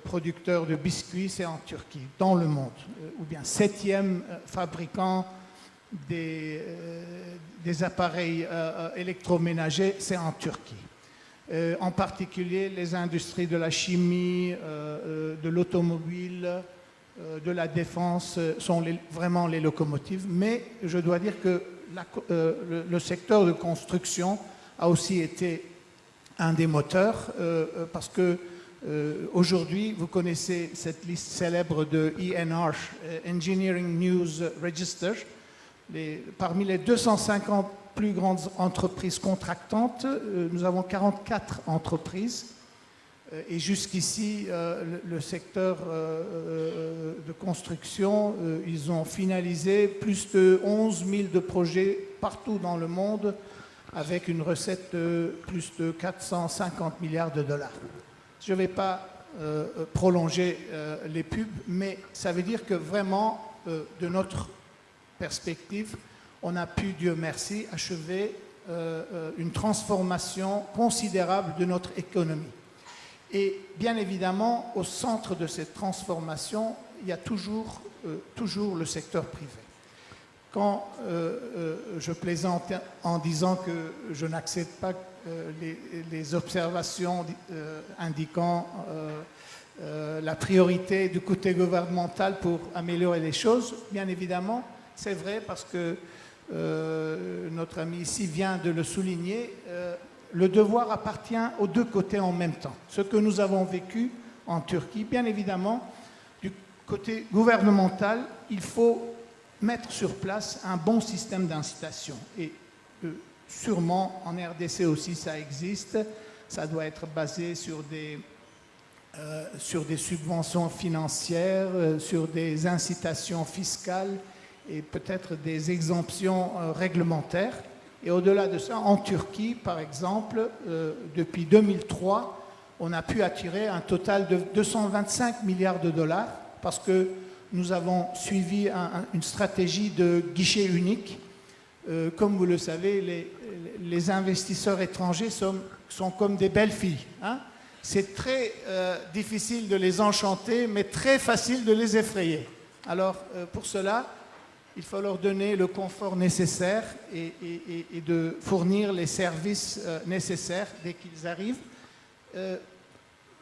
producteur de biscuits, c'est en Turquie, dans le monde. Ou bien 7e fabricant des appareils électroménagers, c'est en Turquie. En particulier les industries de la chimie, de l'automobile, de la défense sont vraiment les locomotives. Mais je dois dire que le secteur de construction a aussi été un des moteurs parce que aujourd'hui, vous connaissez cette liste célèbre de ENR, Engineering News Register. Parmi les 250 plus grandes entreprises contractantes, nous avons 44 entreprises. Et jusqu'ici, le secteur de construction, ils ont finalisé plus de 11 000 de projets partout dans le monde avec une recette de plus de 450 milliards de dollars. Je ne vais pas prolonger les pubs, mais ça veut dire que vraiment, de notre perspective, on a pu, Dieu merci, achever une transformation considérable de notre économie. Et bien évidemment, au centre de cette transformation, il y a toujours le secteur privé. Quand je plaisante en disant que je n'accepte pas les observations indiquant la priorité du côté gouvernemental pour améliorer les choses, bien évidemment, c'est vrai parce que notre ami ici vient de le souligner, le devoir appartient aux deux côtés en même temps. Ce que nous avons vécu en Turquie, bien évidemment, du côté gouvernemental, il faut mettre sur place un bon système d'incitation. Et sûrement, en RDC aussi, ça existe. Ça doit être basé sur des subventions financières, sur des incitations fiscales et peut-être des exemptions réglementaires. Et au-delà de ça, en Turquie, par exemple, depuis 2003, on a pu attirer un total de 225 milliards de dollars parce que nous avons suivi une stratégie de guichet unique. Comme vous le savez, les investisseurs étrangers sont comme des belles filles. Hein? C'est très difficile de les enchanter, mais très facile de les effrayer. Alors, pour cela, il faut leur donner le confort nécessaire et de fournir les services nécessaires dès qu'ils arrivent.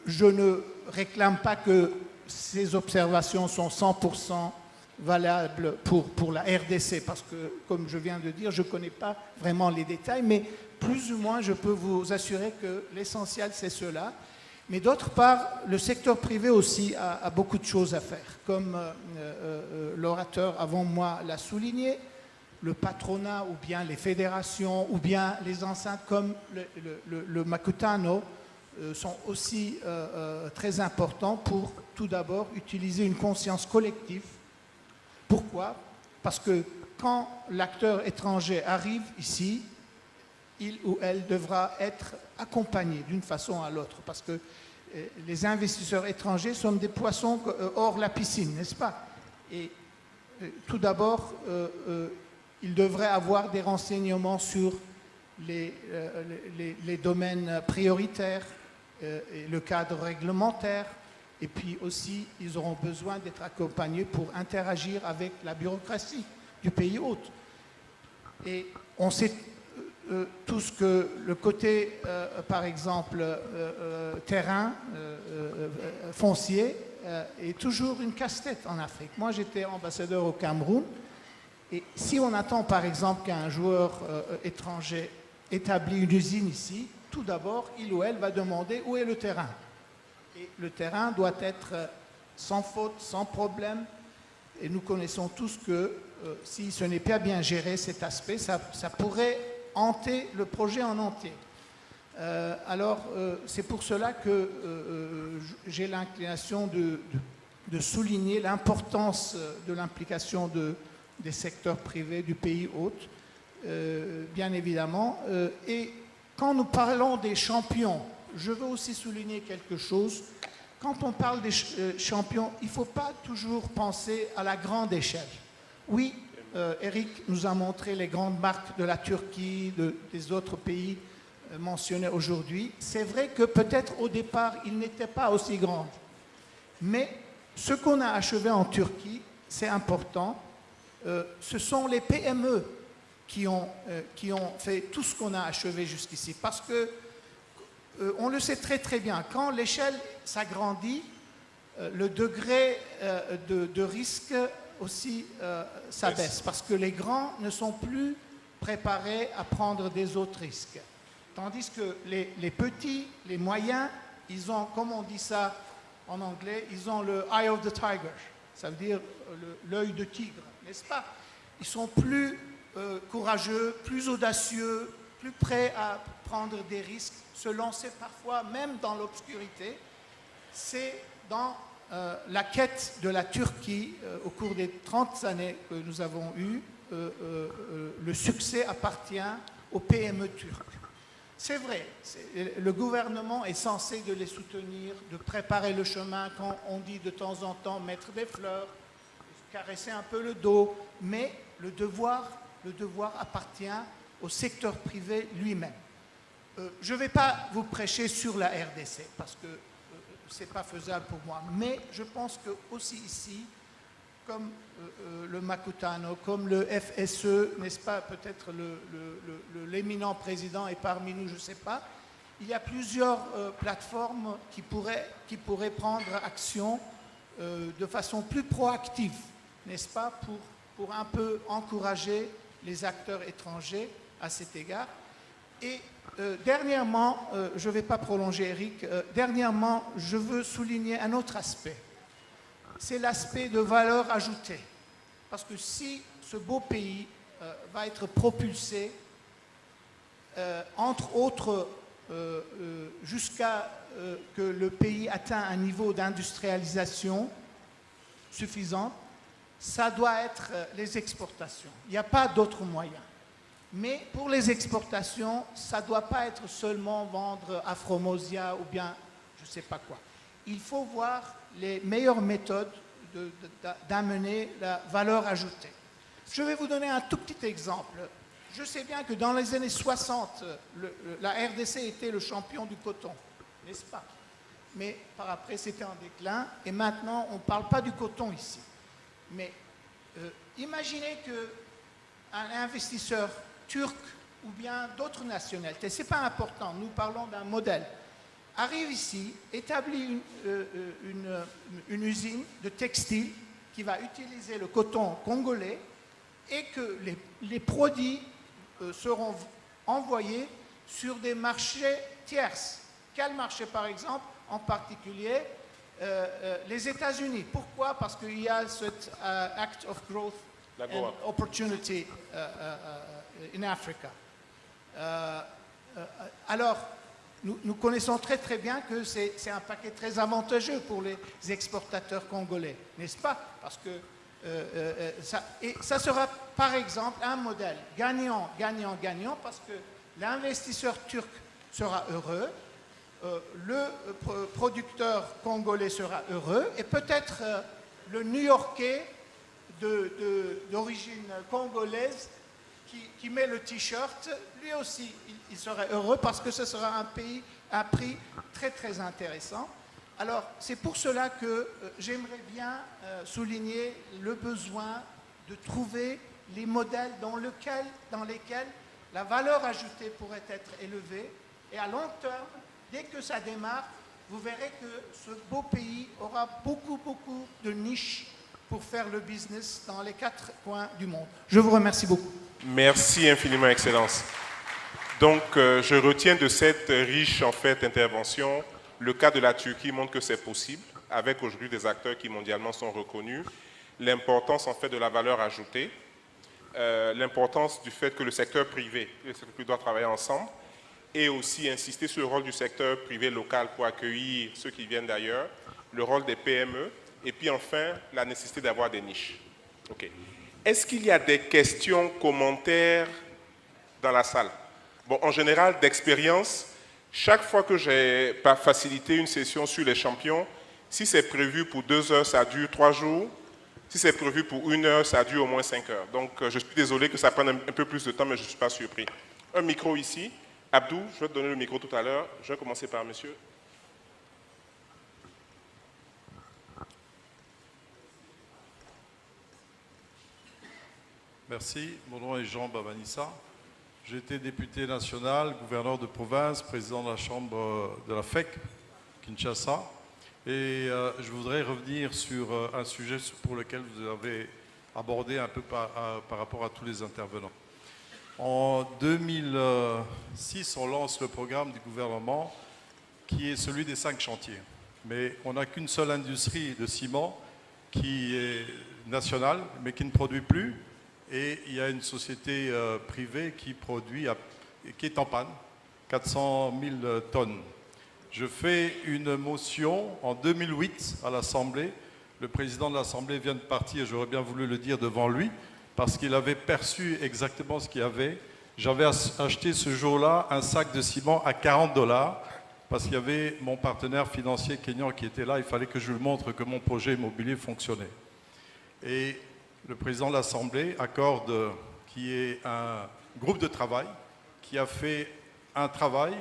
Je ne réclame pas que ces observations sont 100% valables pour la RDC, parce que, comme je viens de dire, je ne connais pas vraiment les détails, mais plus ou moins, je peux vous assurer que l'essentiel, c'est cela. Mais d'autre part, le secteur privé aussi a beaucoup de choses à faire. Comme l'orateur avant moi l'a souligné, le patronat ou bien les fédérations ou bien les enceintes comme le Makutano sont aussi très importants pour, tout d'abord, utiliser une conscience collective. Pourquoi? Parce que quand l'acteur étranger arrive ici, il ou elle devra être accompagné d'une façon à l'autre, parce que les investisseurs étrangers sont des poissons hors la piscine, n'est-ce pas? Et tout d'abord, ils devraient avoir des renseignements sur les domaines prioritaires, et le cadre réglementaire, et puis aussi, ils auront besoin d'être accompagnés pour interagir avec la bureaucratie du pays hôte. Et on sait tous que le côté, par exemple, terrain, foncier, est toujours une casse-tête en Afrique. Moi, j'étais ambassadeur au Cameroun, et si on attend, par exemple, qu'un joueur étranger établit une usine ici, tout d'abord, il ou elle va demander où est le terrain. Et le terrain doit être sans faute, sans problème. Et nous connaissons tous que si ce n'est pas bien géré, cet aspect, ça pourrait hanter le projet en entier. C'est pour cela que j'ai l'inclination de souligner l'importance de l'implication des secteurs privés du pays hôte, bien évidemment. Et quand nous parlons des champions, je veux aussi souligner quelque chose. Quand on parle des champions, il ne faut pas toujours penser à la grande échelle. Oui, Eric nous a montré les grandes marques de la Turquie, des autres pays mentionnés aujourd'hui. C'est vrai que peut-être au départ, ils n'étaient pas aussi grands. Mais ce qu'on a achevé en Turquie, c'est important. Ce sont les PME qui ont fait tout ce qu'on a achevé jusqu'ici. Parce que on le sait très très bien, quand l'échelle s'agrandit, le degré de risque aussi s'abaisse, parce que les grands ne sont plus préparés à prendre des autres risques. Tandis que les petits, les moyens, ils ont, comme on dit ça en anglais, ils ont le eye of the tiger, ça veut dire l'œil de tigre, n'est-ce pas? Ils sont plus courageux, plus audacieux, plus prêts à prendre des risques, se lancer parfois même dans l'obscurité. C'est dans la quête de la Turquie au cours des 30 années que nous avons eues. Le succès appartient aux PME turques. C'est vrai, le gouvernement est censé de les soutenir, de préparer le chemin quand on dit de temps en temps mettre des fleurs, caresser un peu le dos, mais le devoir appartient au secteur privé lui-même. Je ne vais pas vous prêcher sur la RDC parce que ce n'est pas faisable pour moi, mais je pense que aussi ici, comme le Makutano, comme le FSE, n'est-ce pas, peut-être l'éminent président est parmi nous, je ne sais pas, il y a plusieurs plateformes qui pourraient prendre action de façon plus proactive, n'est-ce pas, pour un peu encourager les acteurs étrangers à cet égard. Et dernièrement, je ne vais pas prolonger Eric, dernièrement, je veux souligner un autre aspect. C'est l'aspect de valeur ajoutée. Parce que si ce beau pays va être propulsé, entre autres, jusqu'à que le pays atteigne un niveau d'industrialisation suffisant, ça doit être les exportations. Il n'y a pas d'autre moyen. Mais pour les exportations, ça ne doit pas être seulement vendre Afromosia ou bien je ne sais pas quoi. Il faut voir les meilleures méthodes d'amener la valeur ajoutée. Je vais vous donner un tout petit exemple. Je sais bien que dans les années 60, la RDC était le champion du coton, n'est-ce pas? Mais par après, c'était en déclin et maintenant, on ne parle pas du coton ici. Mais imaginez qu'un investisseur turc ou bien d'autres nationalités, ce n'est pas important, nous parlons d'un modèle, arrive ici, établit une usine de textile qui va utiliser le coton congolais et que les produits seront envoyés sur des marchés tierces. Quel marché par exemple? En particulier les États-Unis. Pourquoi? Parce qu'il y a cet Act of Growth and Opportunity in Africa. Alors, nous connaissons très très bien que c'est un paquet très avantageux pour les exportateurs congolais, n'est-ce pas? Parce que ça sera par exemple un modèle gagnant, gagnant, gagnant, parce que l'investisseur turc sera heureux, le producteur congolais sera heureux, et peut-être le New-Yorkais d'origine congolaise qui met le t-shirt, lui aussi il serait heureux, parce que ce sera un prix très très intéressant. Alors c'est pour cela que j'aimerais bien souligner le besoin de trouver les modèles dans lesquels la valeur ajoutée pourrait être élevée, et à long terme, dès que ça démarre, vous verrez que ce beau pays aura beaucoup de niches pour faire le business dans les 4 coins du monde. Je vous remercie beaucoup. Merci infiniment, Excellence. Donc, je retiens de cette riche intervention, le cas de la Turquie montre que c'est possible, avec aujourd'hui des acteurs qui mondialement sont reconnus, l'importance de la valeur ajoutée, l'importance du fait que le secteur privé et le secteur public doivent travailler ensemble, et aussi insister sur le rôle du secteur privé local pour accueillir ceux qui viennent d'ailleurs, le rôle des PME, et puis enfin, la nécessité d'avoir des niches. Okay. Est-ce qu'il y a des questions, commentaires dans la salle? Bon, en général, d'expérience, chaque fois que j'ai facilité une session sur les champions, si c'est prévu pour 2 heures, ça dure 3 jours. Si c'est prévu pour 1 heure, ça dure au moins 5 heures. Donc, je suis désolé que ça prenne un peu plus de temps, mais je ne suis pas surpris. Un micro ici. Abdou, je vais te donner le micro tout à l'heure. Je vais commencer par monsieur. Merci. Mon nom est Jean Babanissa. J'ai été député national, gouverneur de province, président de la chambre de la FEC, Kinshasa. Et je voudrais revenir sur un sujet pour lequel vous avez abordé un peu par rapport à tous les intervenants. En 2006, on lance le programme du gouvernement qui est celui des 5 chantiers. Mais on n'a qu'une seule industrie de ciment qui est nationale, mais qui ne produit plus. Et il y a une société privée qui produit, qui est en panne, 400 000 tonnes. Je fais une motion en 2008 à l'Assemblée. Le président de l'Assemblée vient de partir, j'aurais bien voulu le dire devant lui, parce qu'il avait perçu exactement ce qu'il y avait. J'avais acheté ce jour-là un sac de ciment à $40, parce qu'il y avait mon partenaire financier kényan qui était là. Il fallait que je lui montre que mon projet immobilier fonctionnait. Et le président de l'Assemblée accorde, qui est un groupe de travail, qui a fait un travail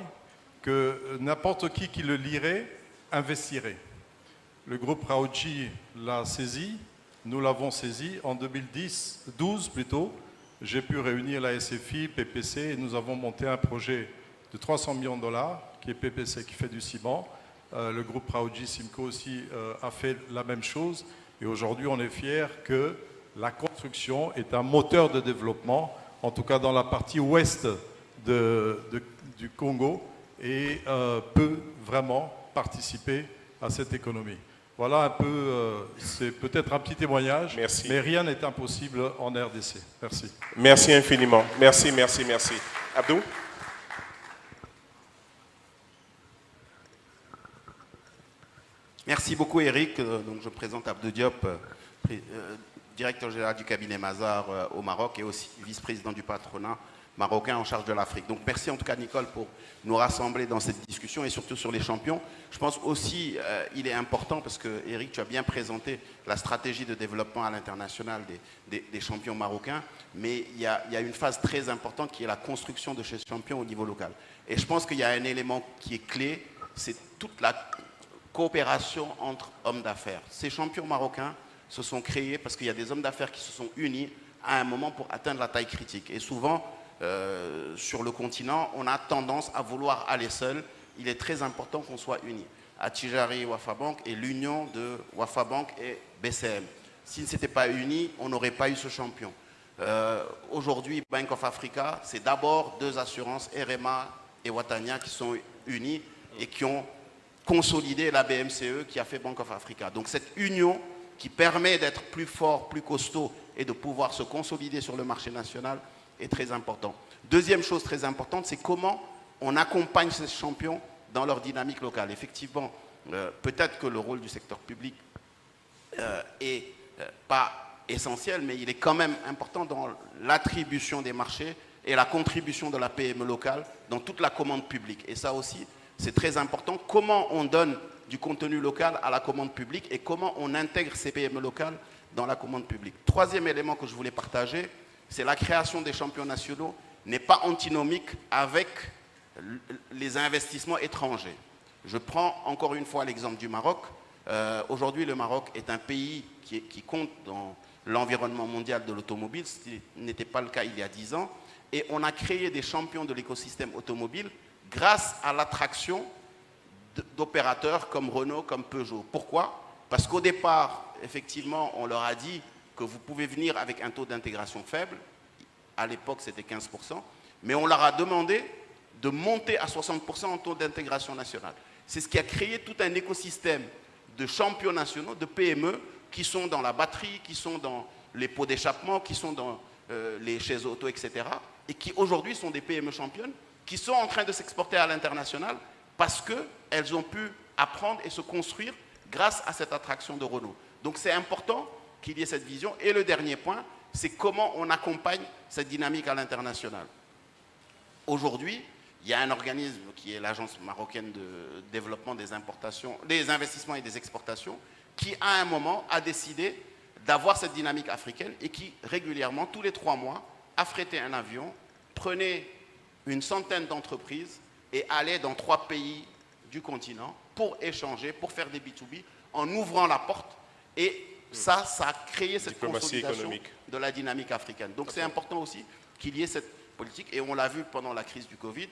que n'importe qui le lirait investirait. Le groupe Raoji l'a saisi, nous l'avons saisi en 2012 plutôt. J'ai pu réunir la SFI, PPC, et nous avons monté un projet de $300 millions, qui est PPC, qui fait du ciment. Le groupe Raoji Simco aussi a fait la même chose. Et aujourd'hui, on est fiers que la construction est un moteur de développement, en tout cas dans la partie ouest du Congo, et peut vraiment participer à cette économie. Voilà un peu, c'est peut-être un petit témoignage, merci. Mais rien n'est impossible en RDC. Merci. Merci infiniment. Merci. Abdou? Merci beaucoup Eric. Donc, je présente Abdou Diop, directeur général du cabinet Mazars au Maroc et aussi vice-président du patronat marocain en charge de l'Afrique. Donc merci en tout cas Nicole pour nous rassembler dans cette discussion et surtout sur les champions. Je pense aussi il est important parce que Eric, tu as bien présenté la stratégie de développement à l'international des champions marocains, mais il y a une phase très importante qui est la construction de ces champions au niveau local. Et je pense qu'il y a un élément qui est clé, c'est toute la coopération entre hommes d'affaires. Ces champions marocains se sont créés parce qu'il y a des hommes d'affaires qui se sont unis à un moment pour atteindre la taille critique. Et souvent, sur le continent, on a tendance à vouloir aller seul. Il est très important qu'on soit unis. Attijari Wafa Bank et l'union de Wafa Bank et BCM. S'ils ne s'étaient pas unis, on n'aurait pas eu ce champion. Aujourd'hui, Bank of Africa, c'est d'abord 2 assurances, RMA et Watania, qui sont unies et qui ont consolidé la BMCE qui a fait Bank of Africa. Donc cette union qui permet d'être plus fort, plus costaud et de pouvoir se consolider sur le marché national est très important. Deuxième chose très importante, c'est comment on accompagne ces champions dans leur dynamique locale. Effectivement, peut-être que le rôle du secteur public est pas essentiel, mais il est quand même important dans l'attribution des marchés et la contribution de la PME locale dans toute la commande publique. Et ça aussi, c'est très important. Comment on donne du contenu local à la commande publique et comment on intègre ces PME locales dans la commande publique. Troisième élément que je voulais partager, c'est la création des champions nationaux n'est pas antinomique avec les investissements étrangers. Je prends encore une fois l'exemple du Maroc. Aujourd'hui, le Maroc est un pays qui compte dans l'environnement mondial de l'automobile, ce qui n'était pas le cas il y a 10 ans. Et on a créé des champions de l'écosystème automobile grâce à l'attraction d'opérateurs comme Renault, comme Peugeot. Pourquoi? Parce qu'au départ, effectivement, on leur a dit que vous pouvez venir avec un taux d'intégration faible. À l'époque, c'était 15%. Mais on leur a demandé de monter à 60% en taux d'intégration nationale. C'est ce qui a créé tout un écosystème de champions nationaux, de PME, qui sont dans la batterie, qui sont dans les pots d'échappement, qui sont dans les chaises auto, etc. Et qui aujourd'hui sont des PME championnes, qui sont en train de s'exporter à l'international parce qu'elles ont pu apprendre et se construire grâce à cette attraction de Renault. Donc c'est important qu'il y ait cette vision. Et le dernier point, c'est comment on accompagne cette dynamique à l'international. Aujourd'hui, il y a un organisme qui est l'Agence marocaine de développement des importations, des investissements et des exportations, qui à un moment a décidé d'avoir cette dynamique africaine et qui régulièrement, tous les 3 mois, affrêtait un avion, prenait une centaine d'entreprises et allait dans 3 pays du continent pour échanger, pour faire des B2B, en ouvrant la porte. Et ça a créé cette consolidation économique de la dynamique africaine. Donc c'est important aussi qu'il y ait cette politique. Et on l'a vu pendant la crise du Covid,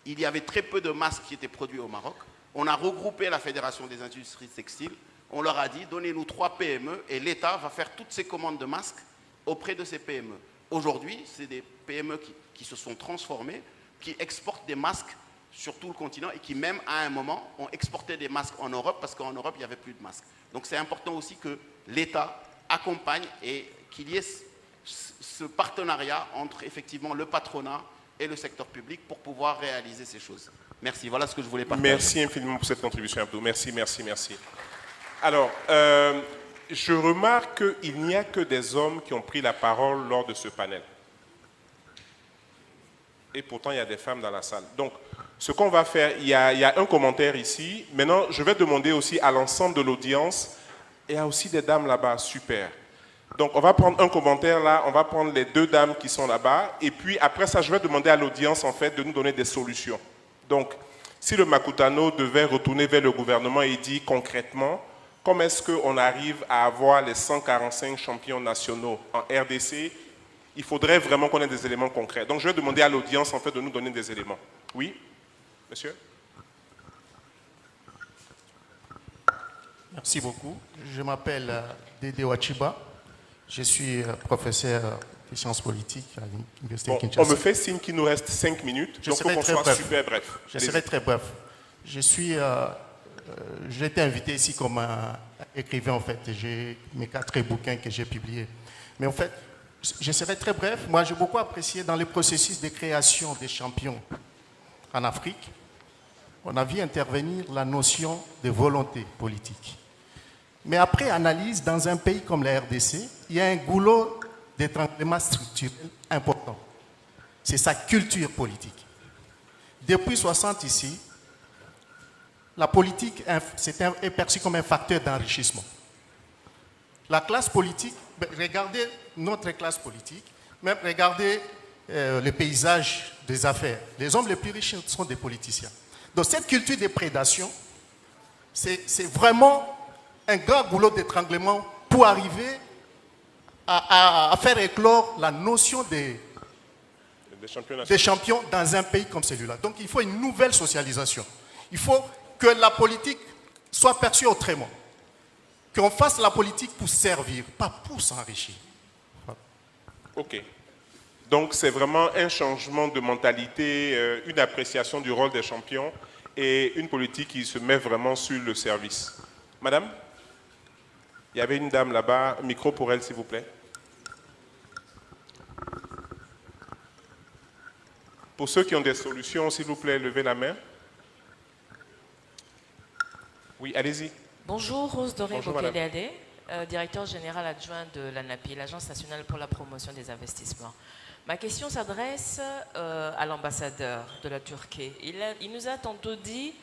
il y avait très peu de masques qui étaient produits au Maroc. On a regroupé la Fédération des industries textiles. On leur a dit, donnez-nous 3 PME et l'État va faire toutes ces commandes de masques auprès de ces PME. Aujourd'hui, c'est des PME qui se sont transformées, qui exportent des masques sur tout le continent et qui même à un moment ont exporté des masques en Europe parce qu'en Europe, il n'y avait plus de masques. Donc c'est important aussi que l'État accompagne et qu'il y ait ce partenariat entre effectivement le patronat et le secteur public pour pouvoir réaliser ces choses. Merci, voilà ce que je voulais partager. Merci infiniment pour cette contribution, Abdou. Merci, merci, merci. Alors, je remarque qu'il n'y a que des hommes qui ont pris la parole lors de ce panel. Et pourtant, il y a des femmes dans la salle. Donc, ce qu'on va faire, il y a un commentaire ici. Maintenant, je vais demander aussi à l'ensemble de l'audience. Il y a aussi des dames là-bas, super. Donc, on va prendre un commentaire là, on va prendre les 2 dames qui sont là-bas. Et puis, après ça, je vais demander à l'audience, en fait, de nous donner des solutions. Donc, si le Makutano devait retourner vers le gouvernement et dire concrètement, comment est-ce qu'on arrive à avoir les 145 champions nationaux en RDC? Il faudrait vraiment qu'on ait des éléments concrets. Donc, je vais demander à l'audience, en fait, de nous donner des éléments. Oui, monsieur? Merci beaucoup. Je m'appelle Dédé Wachiba. Je suis professeur de sciences politiques à l'Université de Kinshasa. On me fait signe qu'il nous reste 5 minutes, donc il faut qu'on soit super bref. Je serai très bref. J'ai été invité ici comme écrivain, en fait. J'ai mes 4 bouquins que j'ai publiés. Mais en fait, je serai très bref. Moi, j'ai beaucoup apprécié dans le processus de création des champions en Afrique. On a vu intervenir la notion de volonté politique. Mais après analyse, dans un pays comme la RDC, il y a un goulot d'étranglement structurel important. C'est sa culture politique. Depuis 60 ici, la politique est perçue comme un facteur d'enrichissement. La classe politique, regardez notre classe politique, même regardez le paysage des affaires. Les hommes les plus riches sont des politiciens. Donc cette culture de prédation, c'est vraiment un grand goulot d'étranglement pour arriver à faire éclore la notion des champions dans un pays comme celui-là. Donc il faut une nouvelle socialisation. Il faut que la politique soit perçue autrement. Qu'on fasse la politique pour servir, pas pour s'enrichir. Ok. Donc c'est vraiment un changement de mentalité, une appréciation du rôle des champions et une politique qui se met vraiment sur le service. Madame, il y avait une dame là-bas, micro pour elle s'il vous plaît. Pour ceux qui ont des solutions, s'il vous plaît, levez la main. Oui, allez-y. Bonjour, Rose Doré Bonjour, Bokelade, directeur général adjoint de l'ANAPI, l'Agence nationale pour la promotion des investissements. Ma question s'adresse à l'ambassadeur de la Turquie. Il nous a tantôt dit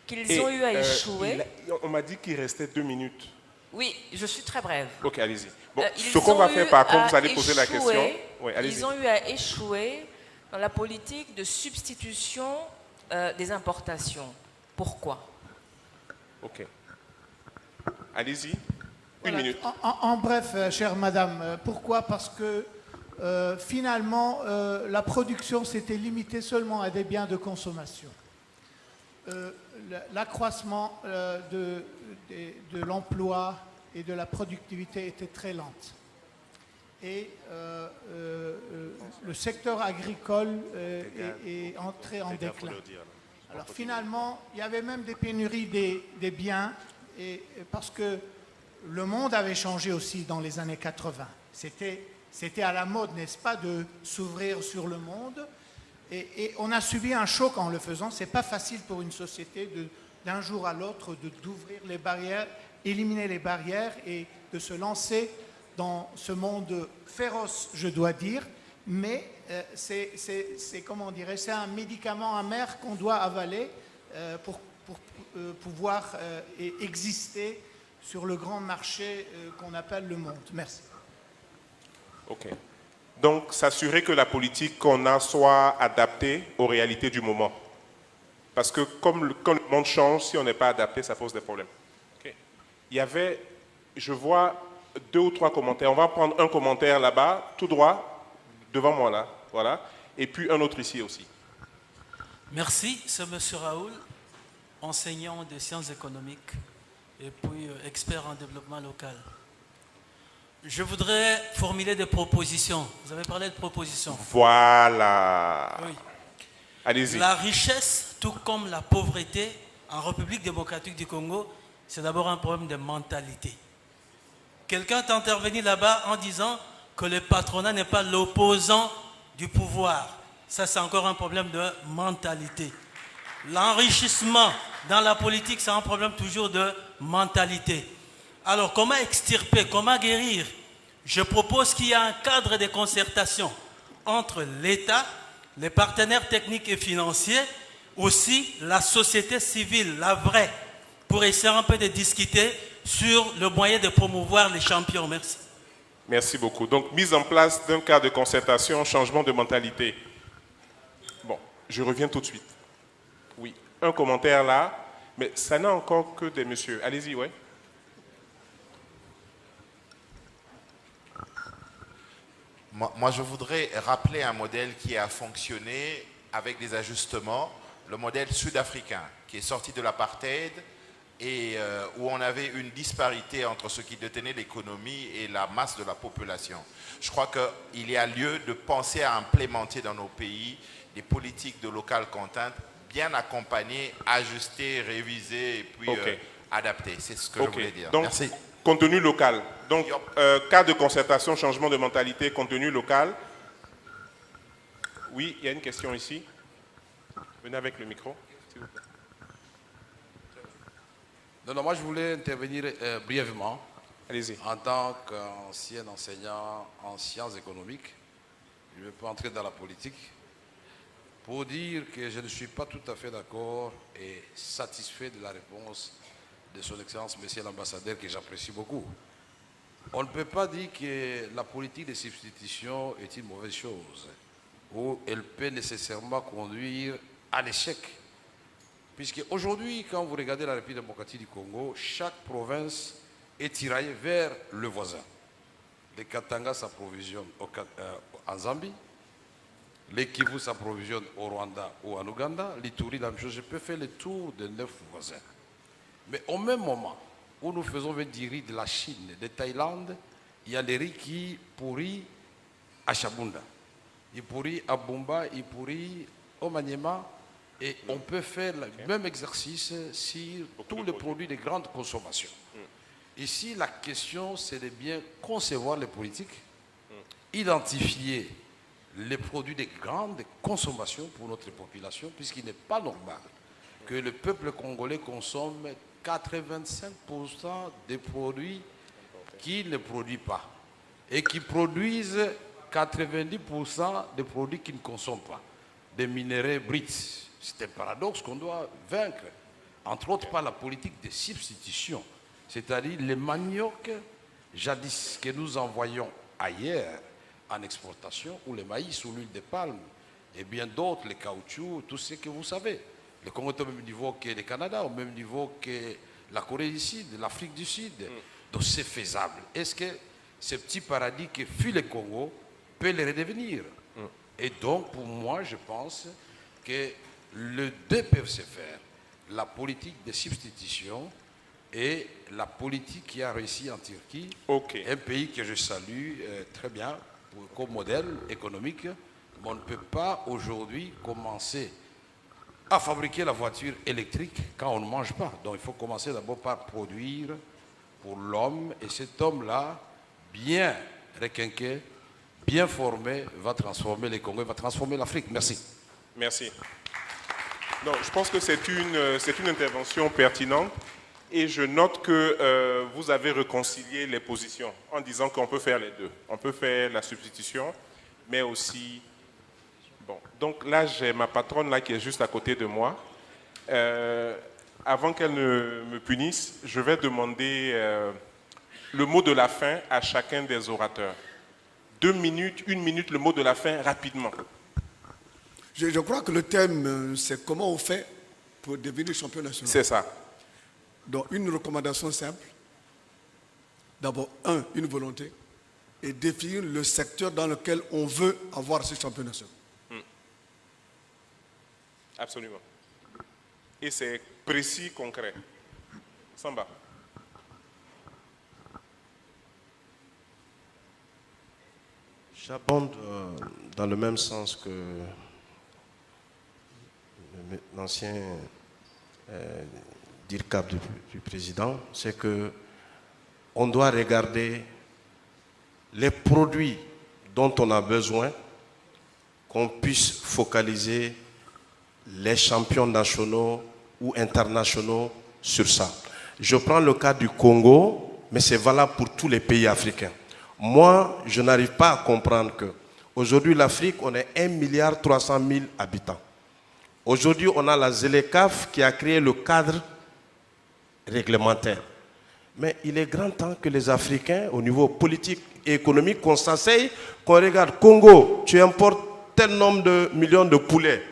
qu'ils ont eu à échouer. On m'a dit qu'il restait 2 minutes. Oui, je suis très brève. Ok, allez-y. Bon, ce qu'on va faire, par contre, vous allez poser la question. Oui, ils ont eu à échouer dans la politique de substitution des importations. Pourquoi? Ok. Allez-y. Voilà. 1 minute. En bref, chère madame, pourquoi? Parce que finalement, la production s'était limitée seulement à des biens de consommation. L'accroissement de l'emploi et de la productivité était très lente. Et le secteur agricole est entré en déclin. Alors finalement, il y avait même des pénuries des biens, parce que le monde avait changé aussi dans les années 80. C'était à la mode, n'est-ce pas, de s'ouvrir sur le monde. Et on a subi un choc en le faisant. Ce n'est pas facile pour une société d'un jour à l'autre d'ouvrir les barrières, éliminer les barrières et de se lancer dans ce monde féroce, je dois dire. Mais comment dirais-je, c'est un médicament amer qu'on doit avaler pour pouvoir exister sur le grand marché qu'on appelle le monde. Merci. Ok. Donc, s'assurer que la politique qu'on a soit adaptée aux réalités du moment. Parce que quand le monde change, si on n'est pas adapté, ça pose des problèmes. Okay. Il y avait, je vois 2 ou 3 commentaires. On va prendre un commentaire là-bas, tout droit, devant moi là. Voilà. Et puis un autre ici aussi. Merci, c'est M. Raoul, enseignant des sciences économiques et puis expert en développement local. Je voudrais formuler des propositions. Vous avez parlé de propositions. Voilà. Oui. Allez-y. La richesse, tout comme la pauvreté, en République démocratique du Congo, c'est d'abord un problème de mentalité. Quelqu'un est intervenu là-bas en disant que le patronat n'est pas l'opposant du pouvoir. Ça, c'est encore un problème de mentalité. L'enrichissement dans la politique, c'est un problème toujours de mentalité. Alors, comment extirper, comment guérir? Je propose qu'il y ait un cadre de concertation entre l'État, les partenaires techniques et financiers, aussi la société civile, la vraie, pour essayer un peu de discuter sur le moyen de promouvoir les champions. Merci. Merci beaucoup. Donc, mise en place d'un cadre de concertation, changement de mentalité. Bon, je reviens tout de suite. Oui, un commentaire là, mais ça n'a encore que des messieurs. Allez-y, ouais. Moi, je voudrais rappeler un modèle qui a fonctionné avec des ajustements, le modèle sud-africain, qui est sorti de l'apartheid et où on avait une disparité entre ceux qui détenaient l'économie et la masse de la population. Je crois qu'il y a lieu de penser à implémenter dans nos pays des politiques de local content bien accompagnées, ajustées, révisées et puis adaptées. C'est ce que je voulais dire. Donc, merci. Contenu local. Donc, cadre de concertation, changement de mentalité, contenu local. Oui, il y a une question ici. Venez avec le micro, s'il vous plaît. Non, moi je voulais intervenir brièvement. Allez-y. En tant qu'ancien enseignant en sciences économiques, je ne vais pas entrer dans la politique, pour dire que je ne suis pas tout à fait d'accord et satisfait de la réponse de son Excellence, Monsieur l'ambassadeur, que j'apprécie beaucoup. On ne peut pas dire que la politique de substitution est une mauvaise chose, ou elle peut nécessairement conduire à l'échec. Puisque aujourd'hui, quand vous regardez la République démocratique du Congo, chaque province est tiraillée vers le voisin. Les Katanga s'approvisionnent en Zambie, les Kivu s'approvisionnent au Rwanda ou en Ouganda, l'Ituri, la même chose. Je peux faire le tour de 9 voisins. Mais au même moment où nous faisons venir du riz de la Chine, de Thaïlande, il y a des riz qui pourrit à Chabunda, il pourrit à Bumba, il pourrit au Maniema, et on peut faire le même exercice sur tous les produits de grande consommation. Ici, la question, c'est de bien concevoir les politiques, identifier les produits de grande consommation pour notre population, puisqu'il n'est pas normal que le peuple congolais consomme 85% des produits qu'ils ne produisent pas et qui produisent 90% des produits qu'ils ne consomment pas, des minéraux bruts. C'est un paradoxe qu'on doit vaincre, entre autres par la politique de substitution, c'est-à-dire les maniocs jadis que nous envoyons ailleurs en exportation, ou le maïs ou l'huile de palme, et bien d'autres, les caoutchoucs, tout ce que vous savez. Le Congo est au même niveau que le Canada, au même niveau que la Corée du Sud, l'Afrique du Sud. Donc c'est faisable. Est-ce que ce petit paradis que fut le Congo peut le redevenir? Et donc, pour moi, je pense que les deux peuvent se faire. La politique de substitution et la politique qui a réussi en Turquie, un pays que je salue très bien comme modèle économique. Mais on ne peut pas aujourd'hui commencer à fabriquer la voiture électrique quand on ne mange pas. Donc il faut commencer d'abord par produire pour l'homme. Et cet homme-là, bien requinqué, bien formé, va transformer les Congos, va transformer l'Afrique. Merci. Merci. Donc, je pense que c'est une intervention pertinente. Et je note que vous avez réconcilié les positions en disant qu'on peut faire les deux. On peut faire la substitution, mais aussi... Bon, donc là, j'ai ma patronne là, qui est juste à côté de moi. Avant qu'elle ne me punisse, je vais demander le mot de la fin à chacun des orateurs. 2 minutes, 1 minute, le mot de la fin, rapidement. Je crois que le thème, c'est comment on fait pour devenir champion national. C'est ça. Donc, une recommandation simple. D'abord, une volonté. Et définir le secteur dans lequel on veut avoir ce champion national. Absolument. Et c'est précis, concret. Samba. J'abonde dans le même sens que l'ancien DIRCAP du président, c'est que on doit regarder les produits dont on a besoin, qu'on puisse focaliser les champions nationaux ou internationaux sur ça. Je prends le cas du Congo, mais c'est valable pour tous les pays africains. Moi, je n'arrive pas à comprendre que aujourd'hui l'Afrique, on est 1,3 milliard habitants. Aujourd'hui, on a la ZLECAf qui a créé le cadre réglementaire. Mais il est grand temps que les Africains, au niveau politique et économique, qu'on s'asseye, qu'on regarde. Congo, tu importes tel nombre de millions de poulets.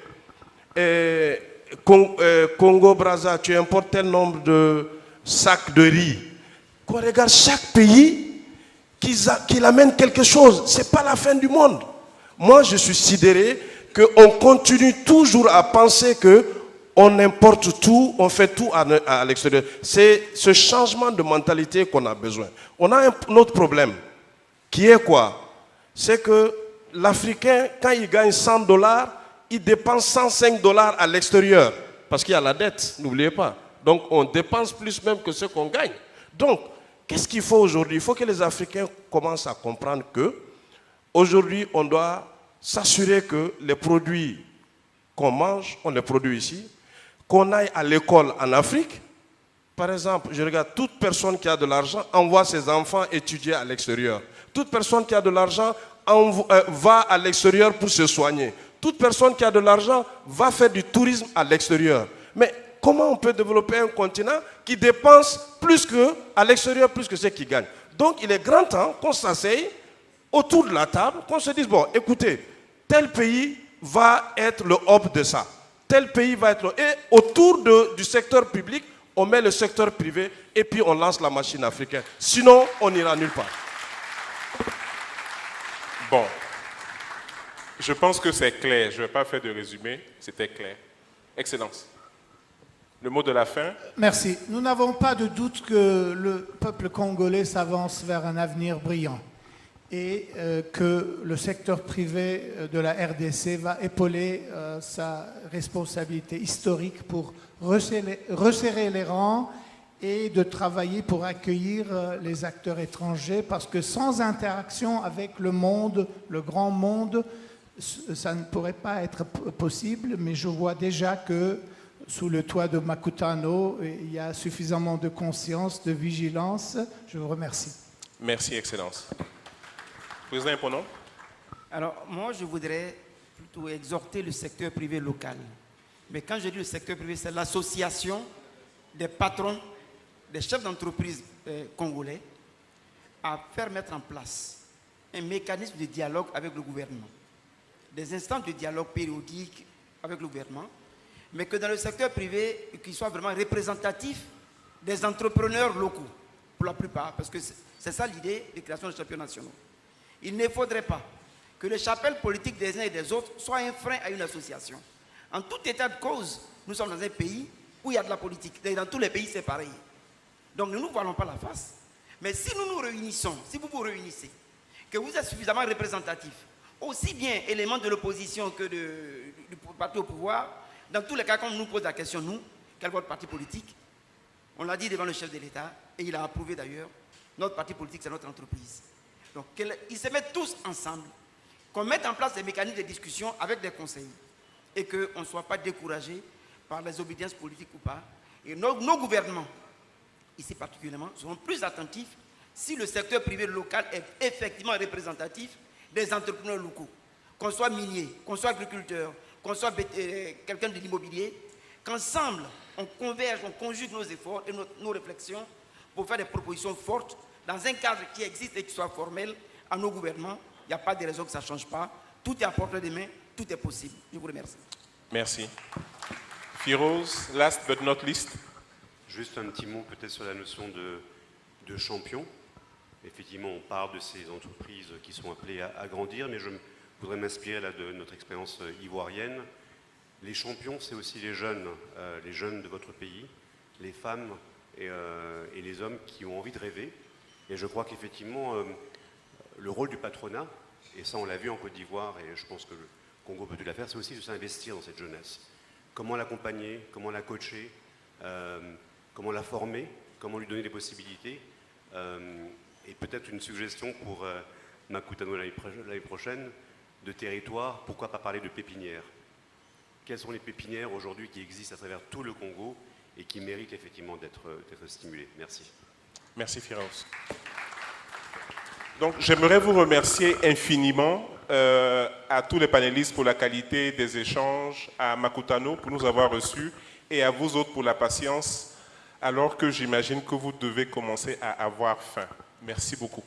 Congo-Brazza, tu importes tel nombre de sacs de riz. Qu'on regarde chaque pays, qu'il amène quelque chose. Ce n'est pas la fin du monde. Moi, je suis sidéré qu'on continue toujours à penser qu'on importe tout, on fait tout à l'extérieur. C'est ce changement de mentalité qu'on a besoin. On a un autre problème, qui est quoi? C'est que l'Africain, quand il gagne $100, il dépense $105 à l'extérieur. Parce qu'il y a la dette, n'oubliez pas. Donc on dépense plus même que ce qu'on gagne. Donc, qu'est-ce qu'il faut aujourd'hui? Il faut que les Africains commencent à comprendre que aujourd'hui, on doit s'assurer que les produits qu'on mange, on les produit ici, qu'on aille à l'école en Afrique. Par exemple, je regarde, toute personne qui a de l'argent envoie ses enfants étudier à l'extérieur. Toute personne qui a de l'argent va à l'extérieur pour se soigner. Toute personne qui a de l'argent va faire du tourisme à l'extérieur. Mais comment on peut développer un continent qui dépense plus à l'extérieur, plus que ce qu'il gagne? Donc il est grand temps qu'on s'asseye autour de la table, qu'on se dise, bon, écoutez, tel pays va être le hub de ça. Tel pays va être... Et autour du secteur public, on met le secteur privé et puis on lance la machine africaine. Sinon, on n'ira nulle part. Bon. Je pense que c'est clair. Je ne vais pas faire de résumé. C'était clair. Excellence. Le mot de la fin. Merci. Nous n'avons pas de doute que le peuple congolais s'avance vers un avenir brillant et que le secteur privé de la RDC va épauler sa responsabilité historique pour resserrer les rangs et de travailler pour accueillir les acteurs étrangers, parce que sans interaction avec le monde, le grand monde, ça ne pourrait pas être possible, mais je vois déjà que sous le toit de Makutano, il y a suffisamment de conscience, de vigilance. Je vous remercie. Merci, Excellence. Président Imponon. Alors, moi, je voudrais plutôt exhorter le secteur privé local. Mais quand je dis le secteur privé, c'est l'association des patrons, des chefs d'entreprise congolais, à faire mettre en place un mécanisme de dialogue avec le gouvernement. Des instances de dialogue périodiques avec le gouvernement, mais que dans le secteur privé, qu'il soit vraiment représentatif des entrepreneurs locaux, pour la plupart, parce que c'est ça l'idée de création de champions nationaux. Il ne faudrait pas que le chapelle politique des uns et des autres soit un frein à une association. En tout état de cause, nous sommes dans un pays où il y a de la politique. Dans tous les pays, c'est pareil. Donc ne nous voilons pas la face. Mais si nous nous réunissons, si vous vous réunissez, que vous êtes suffisamment représentatifs, aussi bien éléments de l'opposition que du parti au pouvoir, dans tous les cas, quand on nous pose la question, nous, quel est votre parti politique? On l'a dit devant le chef de l'État, et il a approuvé d'ailleurs, notre parti politique, c'est notre entreprise. Donc, ils se mettent tous ensemble, qu'on mette en place des mécanismes de discussion avec des conseils, et qu'on ne soit pas découragé par les obédiences politiques ou pas. Et nos gouvernements, ici particulièrement, seront plus attentifs si le secteur privé local est effectivement représentatif des entrepreneurs locaux. Qu'on soit minier, qu'on soit agriculteur, qu'on soit quelqu'un de l'immobilier, qu'ensemble, on converge, on conjugue nos efforts et nos réflexions pour faire des propositions fortes dans un cadre qui existe et qui soit formel à nos gouvernements. Il n'y a pas de raison que ça ne change pas. Tout est à portée de main, tout est possible. Je vous remercie. Merci. Firoz, last but not least. Juste un petit mot peut-être sur la notion de champion. Effectivement, on parle de ces entreprises qui sont appelées à grandir, mais je voudrais m'inspirer là de notre expérience ivoirienne. Les champions, c'est aussi les jeunes de votre pays, les femmes et les hommes qui ont envie de rêver. Et je crois qu'effectivement, le rôle du patronat, et ça on l'a vu en Côte d'Ivoire, et je pense que le Congo peut tout la faire, c'est aussi de s'investir dans cette jeunesse. Comment l'accompagner, comment la coacher, comment la former, comment lui donner des possibilités. Et peut-être une suggestion pour Makutano l'année prochaine, de territoire, pourquoi pas parler de pépinières? Quelles sont les pépinières aujourd'hui qui existent à travers tout le Congo et qui méritent effectivement d'être stimulées? Merci. Merci Firoz. Donc j'aimerais vous remercier infiniment à tous les panélistes pour la qualité des échanges, à Makutano pour nous avoir reçus et à vous autres pour la patience, alors que j'imagine que vous devez commencer à avoir faim. Merci beaucoup.